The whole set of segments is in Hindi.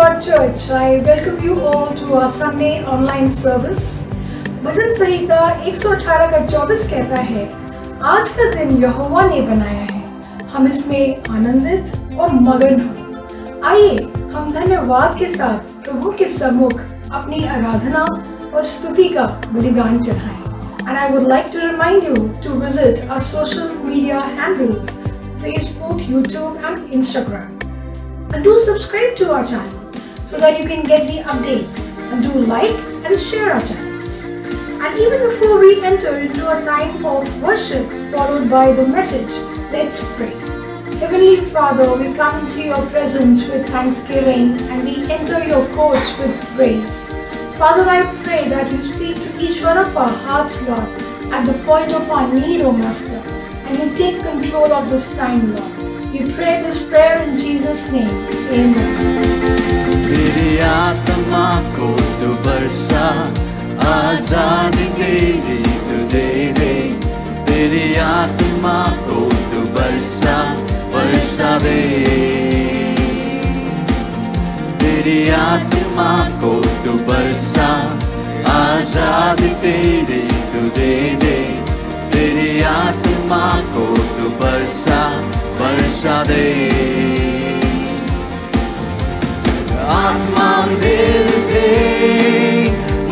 God Church, I welcome you all to our Sunday online service. भजन संहिता 118 का 24 कहता है, आज का दिन यहोवा ने बनाया है, हम इसमें आनंदित और मगन हो। आइए हम धन्यवाद के साथ प्रभु के सम्मुख अपनी आराधना और स्तुति का बलिदान चढ़ाएं। And I would like to remind you to visit our social media handles, Facebook, YouTube and Instagram. And do subscribe to our channel so that you can get the updates, and do like and share our channels. And even before we enter into a time of worship followed by the message, let's pray. Heavenly Father, we come into your presence with thanksgiving and we enter your courts with praise. Father, I pray that you speak to each one of our hearts, Lord, at the point of our need, O Master, and you take control of this time, Lord. We pray this prayer in Jesus' name. Amen. तेरी आत्मा को तू बरसा, आजादी तेरी तू दे दे। तेरी आत्मा को तू बरसा, बरसा दे। तेरी आत्मा को तू बरसा, आजादी तेरी तू दे दे। तेरी आत्मा को तू बरसा, बरसा दे। आत्मा दिल दे,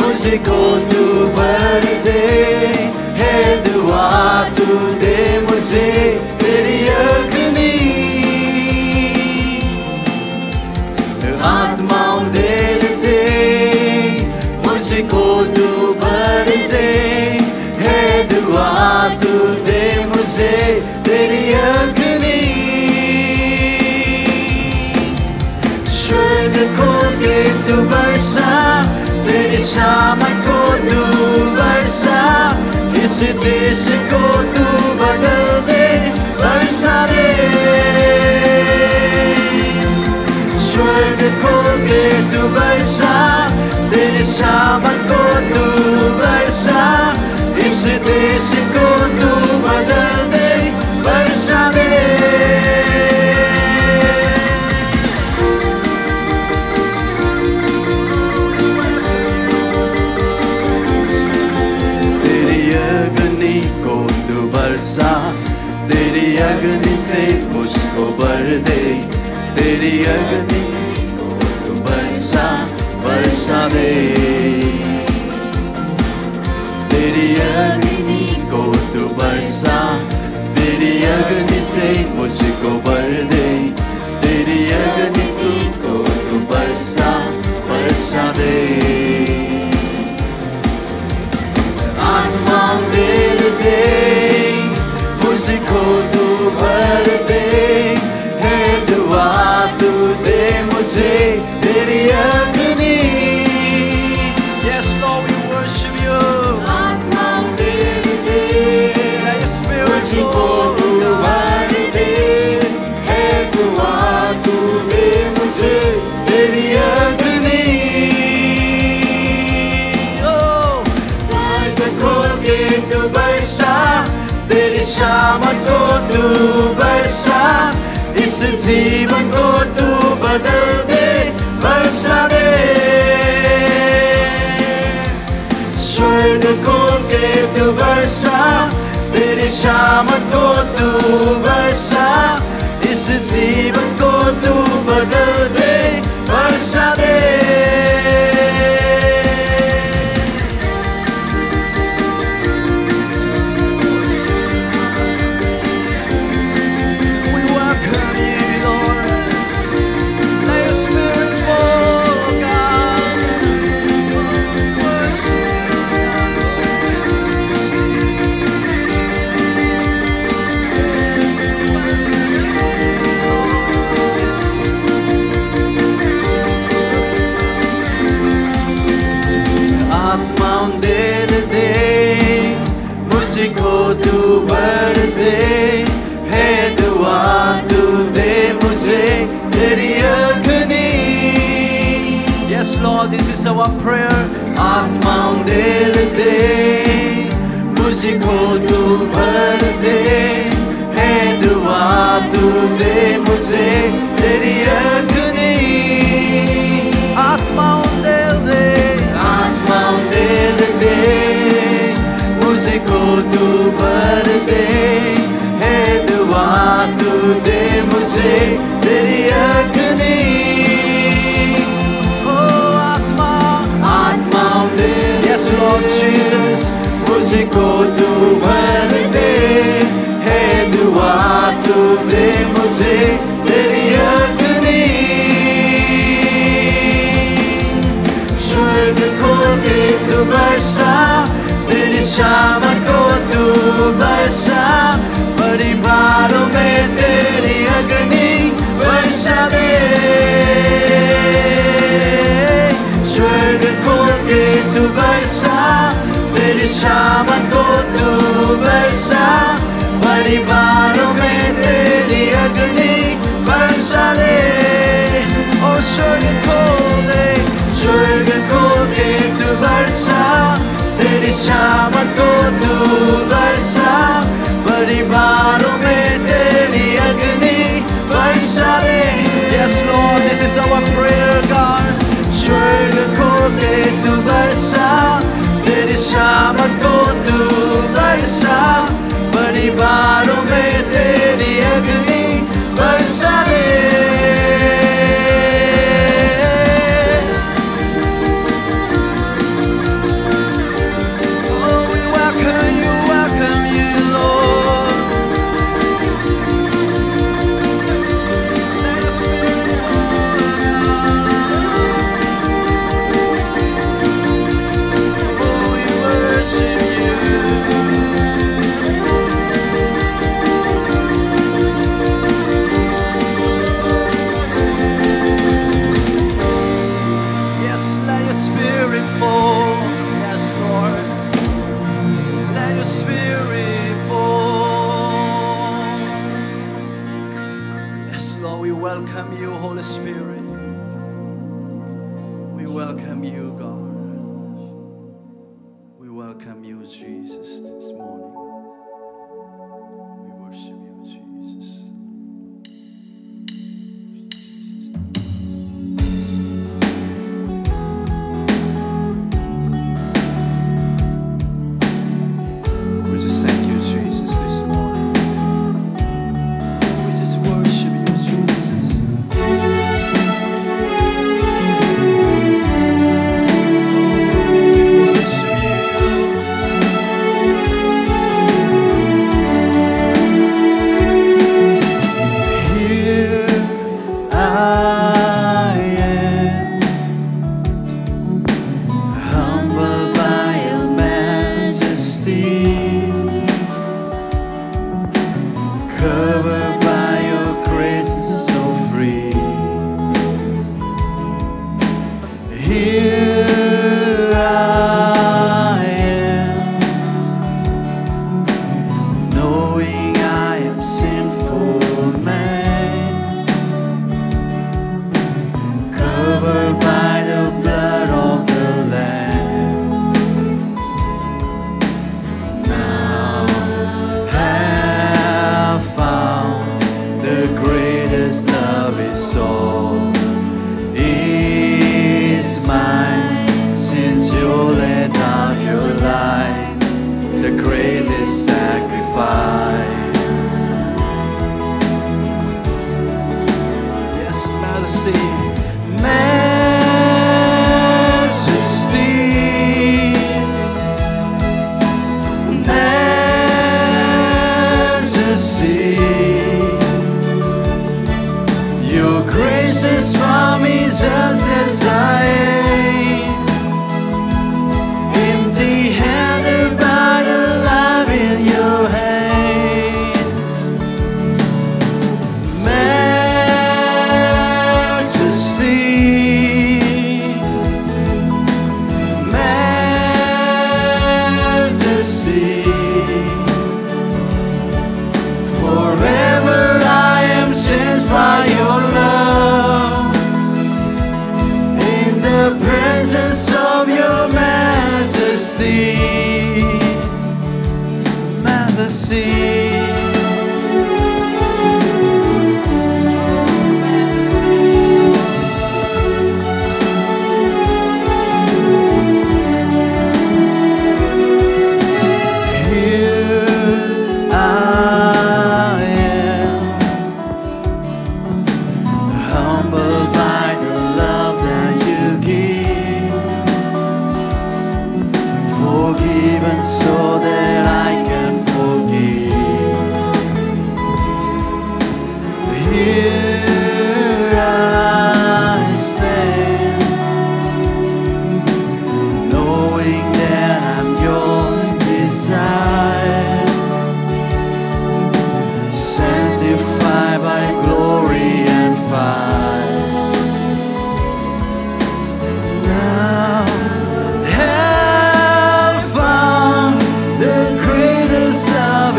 मुझको तू भर दे। है दुआ तू दे मुझे तेरी अग्नि। आत्मा दिल दे, मुझको तू भर दे। है दुआ तू दे मुझे तेरी अग्नि। स्वर्ग खोल के तू बरसा, तेरी शामत को तू बरसा। इस देश को तू बदल दे, बरसा दे। स्वर्ग खोल के तू बरसा, तेरी शामत को तू बरसा। इस देश को तू बदल दे, बरसा दे। बरसा, तेरी अग्नि से मुझको भर दे। तेरी अग्नि को तू बरसा, बरसा दे। तेरी अग्नि को तू बरसा, तेरी अग्नि से मुझको भर दे। तेरी अग्नि को तू बरसा, बरसा दे। आत्मा दिल दे, मुझको तू भर दे। है दुआ तू दे मुझे तेरी अग्नि। Yes, Lord, we worship you. आत्मा दिल दे, मुझको तू भर दे। है दुआ तू दे मुझे तेरी अग्नि। स्वर्ग खोल के तू बरसा, तेरी शामत को तू बरसा। इस जीवन को तू बदल दे, बरसा दे। स्वर्ग खोल के तू बरसा, तेरी शामत को तू बरसा। इस जीवन को तू बदल दे, बरसा दे। मुझको तू भर दे। है दुआ तू दे मुझे तेरी अग्नि। Yes, Lord, this is our prayer. आत्मा दिल दे, मुझको तू भर दे। है दुआ तू दे मुझे तेरी अग्नि। मुझको तू भर दे, है दुआ तू दे मुझे तेरी अग्नि। ओ आत्मा आत्मा दे, yes Lord Jesus, मुझको तू भर दे, है दुआ तू दे मुझे तेरी अग्नि। स्वर्ग खोल के तू बरसा, तेरी शामत को तू बरसा, परिवारों में तेरी अग्नि बरसा दे। स्वर्ग खोल के तू बरसा, तेरी शामत को तू बरसा, परिवारों में तेरी अग्नि बरसा दे। ओ स्वर्ग खोल दे, स्वर्ग खोल के तू बरसा, तेरी शामत को तू बरसा, परिवारों में तेरी अग्नि बरसा दे। Yes Lord, this is our prayer God. स्वर्ग खोल के तू बरसा, तेरी शामत को तू बरसा, परिवारों में तेरी अग्नि बरसा दे।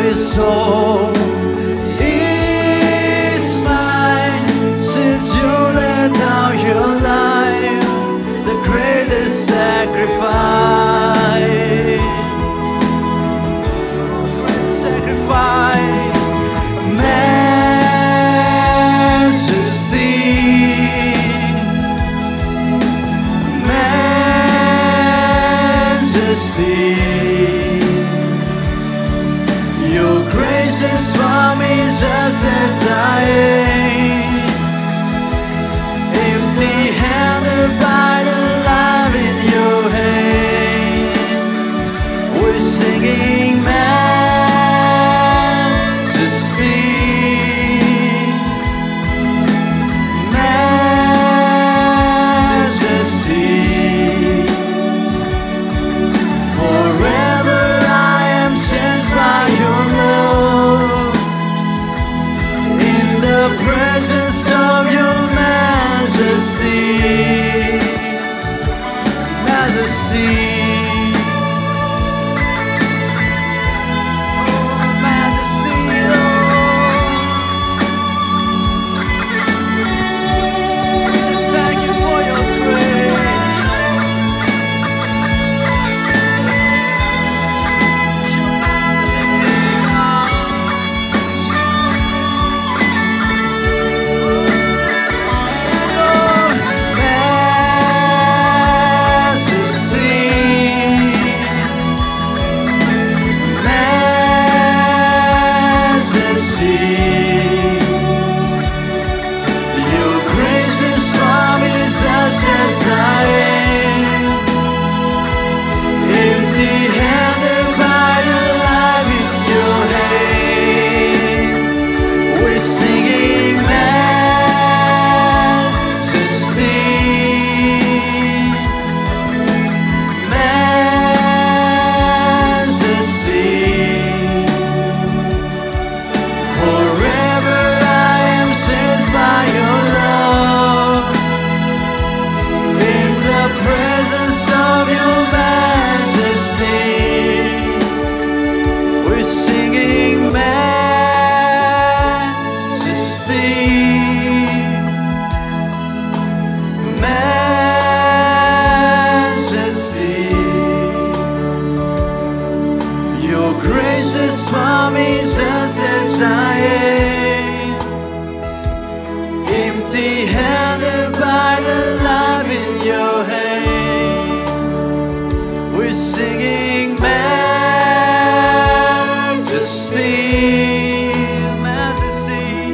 His soul is mine. Since you laid down your life, the greatest sacrifice, majesty, majesty. Your grace is for me just as I am, empty-handed by the life in your hands. We're singing majesty, majesty. Forever I am changed by your love, in the presence of your majesty, majesty. Swami, just as I am, empty-handed by the life in your hands. We're singing majesty, majesty,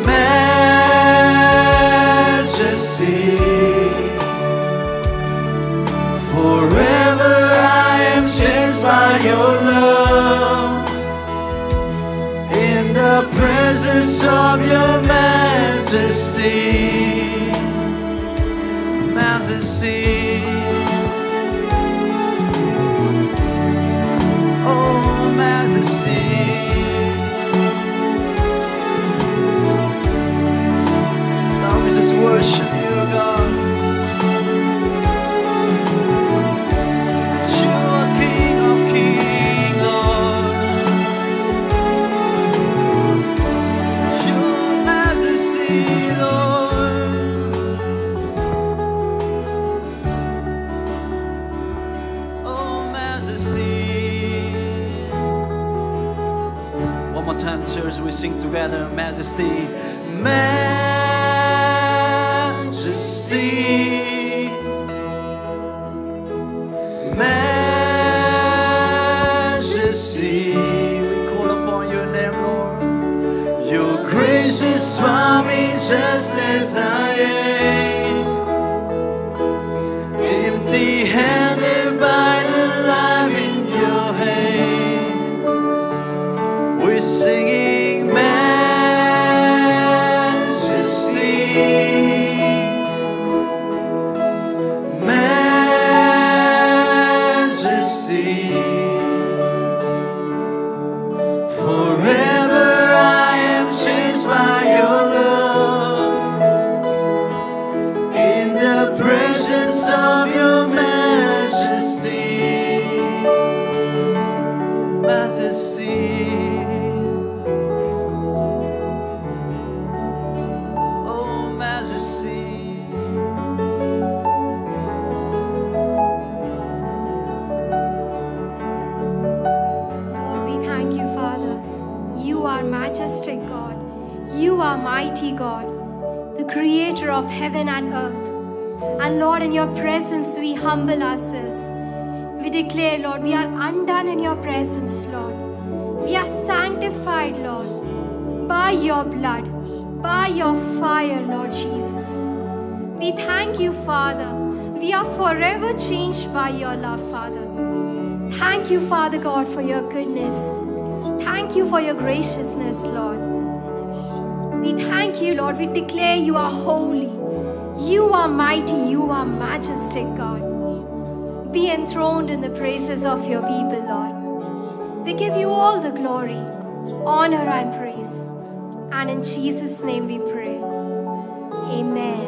majesty. Forever I am changed by your love, in the presence of your majesty, majesty. Oh, majesty. Now we just worship you, God. You are King of Kings, Lord. Your majesty, Lord. Oh, majesty. One more time, church, we sing together, majesty, majesty, majesty. We call upon your name, Lord. Your grace is for me just as I am, empty-handed by the life in your hands. We're singing majesty, majesty. Forever I am changed by your love, in the presence of your majesty, majesty. Oh, majesty. Lord, we thank you, Father. You are majestic God. You are mighty God, the creator of heaven and earth. And Lord, in your presence we humble ourselves. We declare, Lord, we are undone in your presence, Lord. We are sanctified, Lord, by your blood, by your fire, Lord Jesus. We thank you, Father. We are forever changed by your love, Father. Thank you, Father God, for your goodness. Thank you for your graciousness, Lord. We thank you, Lord. We declare you are holy. You are mighty. You are majestic, God. Be enthroned in the praises of your people, Lord. We give you all the glory, honor, and praise. And in Jesus' name we pray. Amen.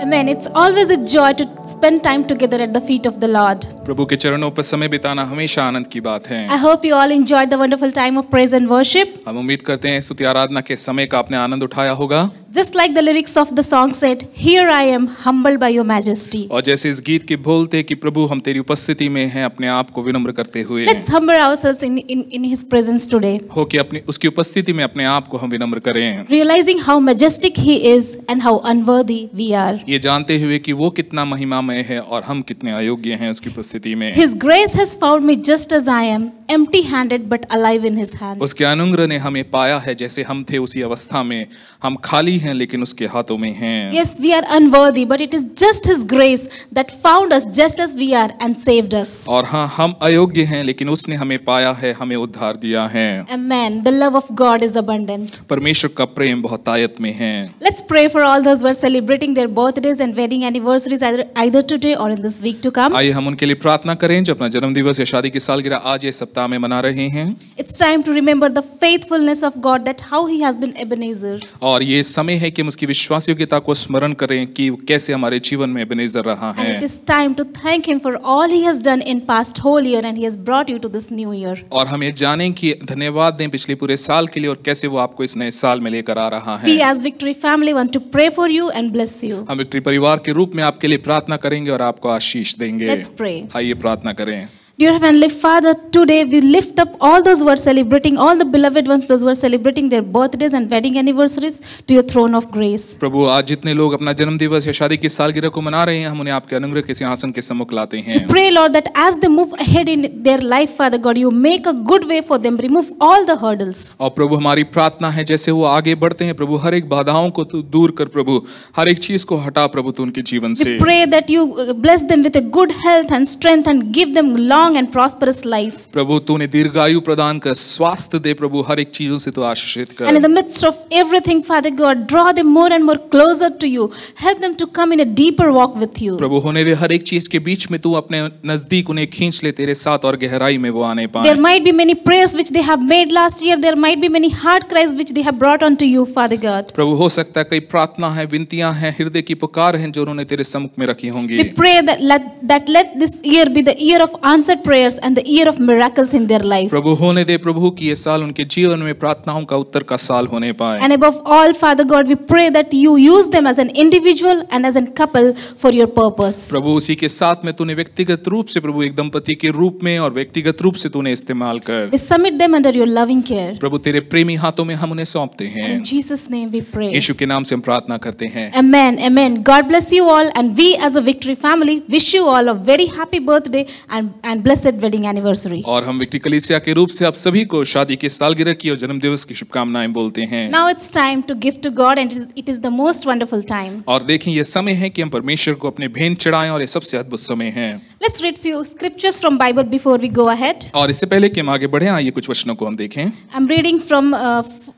Amen. It's always a joy to spend time together at the feet of the Lord. प्रभु के चरणों पर समय बिताना हमेशा आनंद की बात है। I hope you all enjoyed the wonderful time of praise and worship. हम उम्मीद करते हैं स्तुति आराधना के समय का आपने आनंद उठाया होगा। Just like the lyrics of the song said, "Here I am, humbled by your majesty." और जैसे इस गीत के बोल थे कि प्रभु हम तेरी उपस्थिति में हैं, अपने आप को विनम्र करते हुए Let's humble ourselves in His presence today, हो कि अपनी उसकी उपस्थिति में अपने आप को हम विनम्र करें, realizing how majestic He is and how unworthy we are. ये जानते हुए कि वो कितना महिमामय है और हम कितने अयोग्य हैं उसकी उपस्थिति में। His grace has found me just as I am, empty-handed but alive in His hand. उसके अनुग्रह ने हमें पाया है जैसे हम थे उसी अवस्था में, हम खाली हैं लेकिन उसके हाथों में हैं। Yes, we are unworthy, but it is just His grace that found us just as we are and saved us. और हाँ, हम अयोग्य हैं लेकिन उसने हमें पाया है, हमें उद्धार दिया है। Amen. The love of God is abundant. परमेश्वर का प्रेम बहुत आयत में है। Let's pray for all those who are celebrating their birthdays and wedding anniversaries either today or in this week to come. आइए हम उनके लिए प्रार्थना करें जो अपना जन्म दिवस या शादी की सालगिरह आज ये सप्ताह में मना रहे हैं। It's time to remember the faithfulness of God, that how He has been Ebenezer. और ये समय है कि हम उसकी विश्वासयोग्यता को स्मरण करें कि कैसे हमारे जीवन में एबेनेजर रहा And है। it is time to thank Him for all He has done in past whole year and He has brought you to this new year. और हम ये जानें कि धन्यवाद दें पिछले पूरे साल के लिए और कैसे वो आपको इस नए साल में लेकर आ रहा है। We as Victory family want to pray for you and bless you. हम विक्ट्री परिवार के रूप में आपके लिए प्रार्थना करेंगे और आपको आशीष देंगे। Let's pray. आइए प्रार्थना करें। Dear Heavenly Father, today we lift up all those who are celebrating, all the beloved ones, those who are celebrating their birthdays and wedding anniversaries to your throne of grace. प्रभु आज जितने लोग अपना जन्म दिवस या शादी की सालगिरह को मना रहे हैं, हम उन्हें आपके अनुग्रह के सिंहासन के सम्मुख लाते हैं। We pray, Lord, that as they move ahead in their life, Father God, you make a good way for them, remove all the hurdles. और प्रभु हमारी प्रार्थना है जैसे वो आगे बढ़ते हैं प्रभु, हर एक बाधाओं को तू दूर कर प्रभु, हर एक चीज को हटा प्रभु तू उनके जीवन से। We pray that you bless them with a good health and strength and give them long and prosperous life. प्रभु तूने दीर्घायु प्रदान कर, स्वास्थ्य दे प्रभु, हर एक चीजों से तू आशीषित कर। And in the midst of everything, Father God, draw them more and more closer to you. Help them to come in a deeper walk with you. प्रभु होने दे हर एक चीज के बीच में तू अपने नजदीक उन्हें खींच ले तेरे साथ और गहराई में वो आने पाए। There might be many prayers which they have made last year. There might be many heart cries which they have brought unto you, Father God. प्रभु हो सकता है कई प्रार्थना है, विनतियां हैं, हृदय की पुकार हैं जो उन्होंने तेरे सम्मुख में रखी होंगी। We pray that let this year be the year of answered prayers and the year of miracles in their life. प्रभु होने दे प्रभु कि ये साल उनके जीवन में प्रार्थनाओं का उत्तर का साल होने पाए। And above all, Father God, we pray that you use them as an individual and as a couple for your purpose. प्रभु उसी के साथ में तूने व्यक्तिगत रूप से प्रभु एक दंपति के रूप में और व्यक्तिगत रूप से तूने इस्तेमाल कर। We submit them under your loving care. प्रभु तेरे प्रेमी हाथों में हम उन्हें सौंपते हैं। In Jesus' name we pray. यीशु के नाम से हम प्रार्थना करते हैं। Amen. Amen. God bless you all, and we as a Victory family wish you all a very happy birthday and blessed wedding anniversary. और हम विक्ट्री कलीसिया के रूप से आप सभी को शादी के सालगिरह की और जन्म दिवस की शुभकामनाएं बोलते हैं। Now it's time to give to God, and it is the most wonderful time. और देखें ये समय है कि हम परमेश्वर को अपने भेंट चढ़ाएं और ये सबसे अद्भुत समय है। Let's read few scriptures from Bible before we go ahead. और इससे पहले कि हम आगे बढ़ें, आइए कुछ वचनों को हम देखें। I'm reading from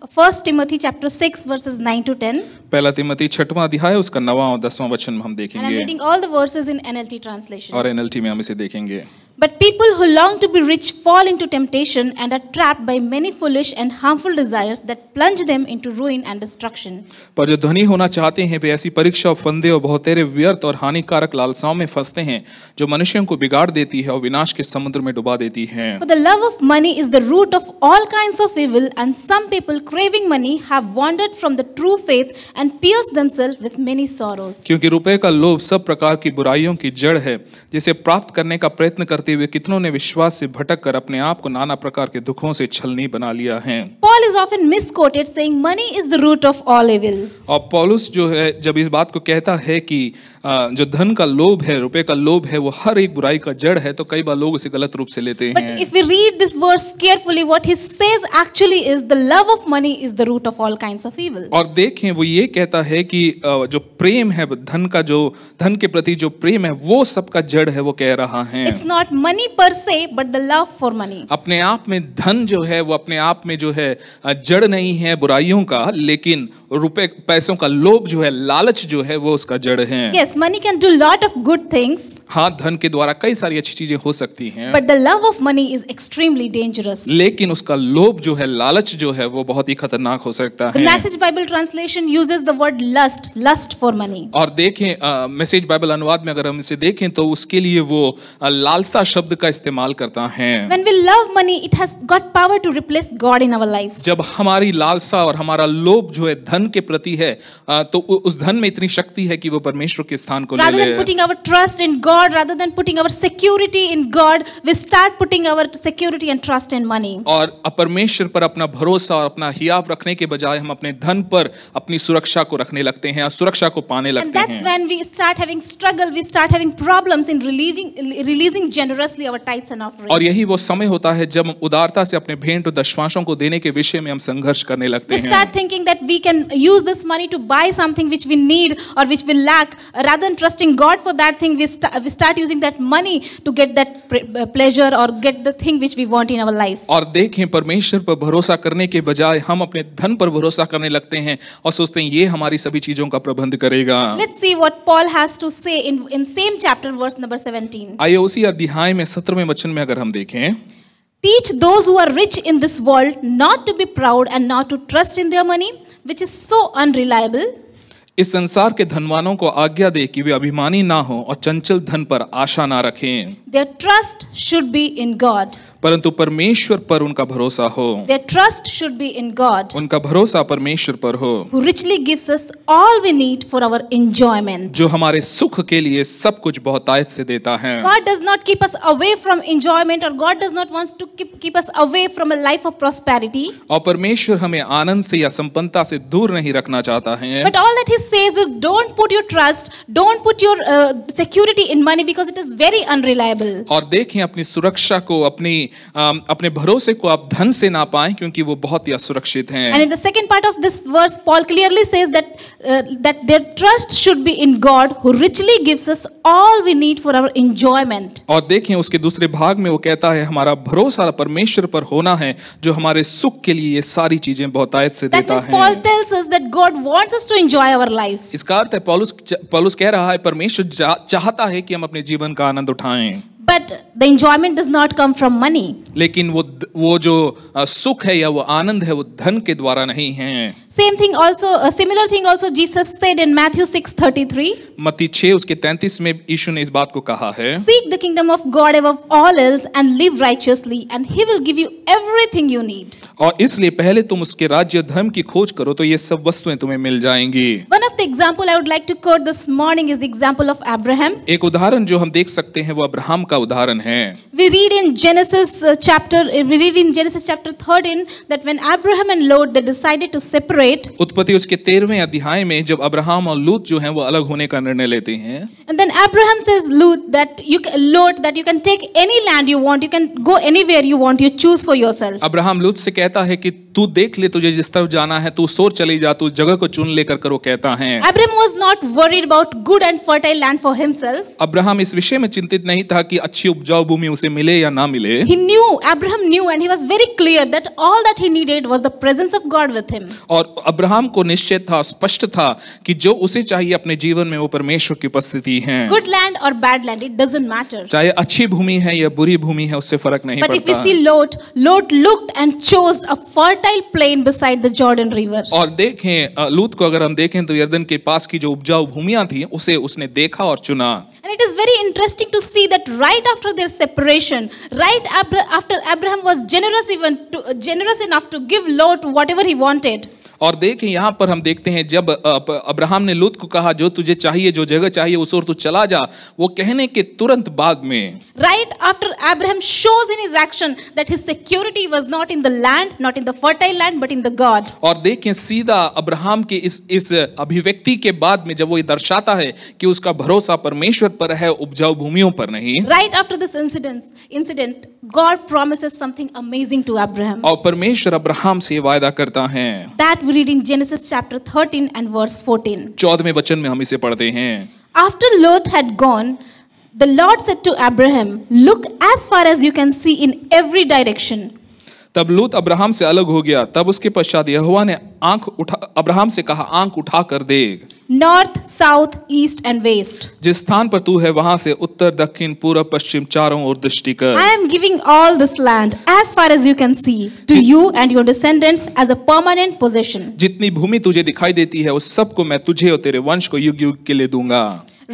1 Timothy chapter 6 verses 9 to 10. पहला तिमोथी 6वां अध्याय उसका 9वां और 10वां वचन हम And I'm देखेंगे reading all the verses in NLT translation. और NLT में हम इसे देखेंगे। But people who long to be rich fall into temptation and are trapped by many foolish and harmful desires that plunge them into ruin and destruction. पर जो धनी होना चाहते हैं वे ऐसी परीक्षा और फंदे और बहुतेरे व्यर्थ और हानिकारक लालसाओं में फंसते हैं जो मनुष्यों को बिगाड़ देती है और विनाश के समुद्र में डुबा देती है। For the love of money is the root of all kinds of evil, and some people craving money have wandered from the true faith and pierced themselves with many sorrows. क्योंकि रुपए का लोभ सब प्रकार की बुराइयों की जड़ है, जिसे प्राप्त करने का प्रयत्न करते हुए कितनों ने विश्वास से भटक कर अपने आप को नाना प्रकार के दुखों से छलनी बना लिया है। Paul is often misquoted saying money is the root of all evil. और पौलुस जो है जब इस बात को कहता है कि जो धन का लोभ है, रुपए का लोभ है, वो हर एक बुराई का जड़ है, तो कई बार लोग उसे गलत रूप से लेते But हैं। if we read this verse carefully, what he says actually is the love of money is the root of all kinds of evil. और देखें वो ये कहता है कि जो प्रेम है धन का, जो धन के प्रति जो प्रेम है वो सबका जड़ है, वो कह रहा है। It's not money per se, but the love for money. अपने आप में धन जो है वो अपने आप में जो है जड़ नहीं है बुराइयों का, लेकिन रुपए पैसों का लोभ जो है, लालच जो है, वो उसका जड़ है। Yes, money can do lot of good things, हाँ, धन के द्वारा कई सारी अच्छी चीजें हो सकती हैं, but the love of money is extremely dangerous. लेकिन उसका लोभ जो है, लालच जो है, वो बहुत ही खतरनाक हो सकता The है। Message Bible translation uses the word lust for money. और देखें मैसेज बाइबल अनुवाद में अगर हम इसे देखें तो उसके लिए वो लालसा शब्द का इस्तेमाल करता है। When we love money, it has got power to replace God in our lives. जब हमारी लालसा और हमारा लोभ जो है धन के प्रति है, तो उस धन में इतनी शक्ति है कि वो परमेश्वर के स्थान को ले Rather than ले। putting our trust in God, rather than putting our security in God, we start putting our security and trust in money. और परमेश्वर पर अपना भरोसा और अपना हियाव रखने के बजाय हम अपने धन पर अपनी सुरक्षा को रखने लगते हैं और सुरक्षा को पाने And लगते that's हैं। when we start having struggle, we start having problems in releasing generously our tithes and offerings. और यही वो समय होता है जब हम उदारता से अपने भेंट और दशमांशों को देने के विषय में हम संघर्ष करने लगते We हैं। start thinking that we can use this money to buy something which we need or which we lack. Rather than trusting God for that thing, we start using that money to get that pleasure or get the thing which we want in our life. और देखें परमेश्वर पर भरोसा करने के बजाय हम अपने धन पर भरोसा करने लगते हैं और सोचते हैं ये हमारी सभी चीजों का प्रबंध करेगा। Let's see what Paul has to say in same chapter, verse number 17. आइए उसी अध्याय में 17वें वचन में अगर हम देखें, Teach those who are rich in this world not to be proud and not to trust in their money, which is so unreliable. इस संसार के धनवानों को आज्ञा दे कि वे अभिमानी ना हो और चंचल धन पर आशा ना रखें, Their trust should be in God. परंतु परमेश्वर पर उनका भरोसा हो। Their trust should be in God, उनका भरोसा परमेश्वर पर हो, who richly gives us all we need for our enjoyment. जो हमारे सुख के लिए सब कुछ बहुतायत से देता है। God does not keep us away from enjoyment, or God does not want to keep us away from a life of prosperity. और परमेश्वर हमें आनंद से या संपन्नता से दूर नहीं रखना चाहता है। But all that He says is, don't put your trust, don't put your security in money, because it is very unreliable. और देखें अपनी सुरक्षा को, अपने भरोसे को आप धन से ना पाएं, क्योंकि वो बहुत ही असुरक्षित हैं। And in the second part of this verse, Paul clearly says that their trust should be in God, who richly gives us all we need for our enjoyment. और देखें उसके दूसरे भाग में वो कहता है हमारा भरोसा परमेश्वर पर होना है, जो हमारे सुख के लिए ये सारी चीजें बहुतायत से That देता means Paul है। tells us that God wants us to enjoy our life. इसका अर्थ है पौलुस कह रहा है परमेश्वर चाहता है कि हम अपने जीवन का आनंद उठाएं, But the enjoyment does not come from money. लेकिन वो जो सुख है या वो आनंद है वो धन के द्वारा नहीं है। Same thing also, a similar thing also Jesus said in Matthew 6:33. मत्ती 6 उसके 33 में यीशु ने इस बात को कहा है, Seek the kingdom of God above all else and live righteously, and He will give you everything you need. और इसलिए पहले तुम उसके राज्य धर्म की खोज करो तो ये सब वस्तुएं तुम्हें मिल जाएंगी। One of the example I would like to quote this morning is the example of Abraham. एक उदाहरण जो हम देख सकते हैं वो अब्राहम का उदाहरण है। We read in Genesis chapter 13 that when Abraham and Lot they decided to separate, separate. उत्पत्ति उसके 13वें अध्याय में जब अब्राहम और लूत जो हैं वो अलग होने का निर्णय लेते हैं, And then Abraham says, Lot, that you can take any land you want, you can go anywhere you want, you choose for yourself. Abraham लूत से कहता है कि तू देख ले, तुझे जिस तरफ जाना है तू सोच चली जा, तू जगह को चुन लेकर करो, कहता है। Abraham was not worried about good and fertile land for himself. Abraham इस विषय में चिंतित नहीं था कि अच्छी उपजाऊ भूमि उसे मिले या ना मिले। Abraham knew and he was very clear that all that he needed was the presence of God with him. और अब्राहम को निश्चय था, स्पष्ट था कि जो उसे चाहिए अपने जीवन में वो परमेश्वर की उपस्थिति है। Good land or bad land, it doesn't matter. चाहे अच्छी भूमि है या बुरी भूमि है, उससे फर्क नहीं But if we पड़ता। see Lot looked and chose a fertile plain beside the Jordan River. और देखें लूत को अगर हम देखें तो यरदन के पास की जो उपजाऊ भूमियां थी उसे उसने देखा और चुना। And it is very interesting to see that right after their separation, after Abraham was generous enough to give Lot whatever he wanted. और देखें यहाँ पर हम देखते हैं जब अब्राहम ने लूत को कहा जो तुझे चाहिए, जो जगह चाहिए उस ओर तू चला जा, वो कहने के तुरंत बाद में, right after Abraham shows in his action that his security was not in the land, not in the fertile land, but in the God. और देखें सीधा अब्राहम के इस अभिव्यक्ति के बाद में जब वो ये दर्शाता है कि उसका भरोसा परमेश्वर पर है, उपजाऊ भूमियों पर नहीं। Right after this incident, God promises something amazing to Abraham. और परमेश्वर अब्राहम से वायदा करता है। That we read in Genesis chapter 13 and verse 14. 14वें वचन में हम इसे पढ़ते हैं। After Lot had gone, the Lord said to Abraham, "Look as far as you can see in every direction." तब लूत अब्राहम से अलग हो गया। तब उसके पश्चात यहोवा ने अब्राहम से कहा, आंख उठा कर देख, North, south, east and west. जिस स्थान पर तू है वहां से उत्तर, दक्षिण, पूर्व, पश्चिम चारों ओर दृष्टि कर। I am giving all this land as far as you can see to you and your descendants as a permanent possession. जितनी भूमि तुझे दिखाई देती है उस सब को मैं तुझे और तेरे वंश को युग युग के लिए दूंगा।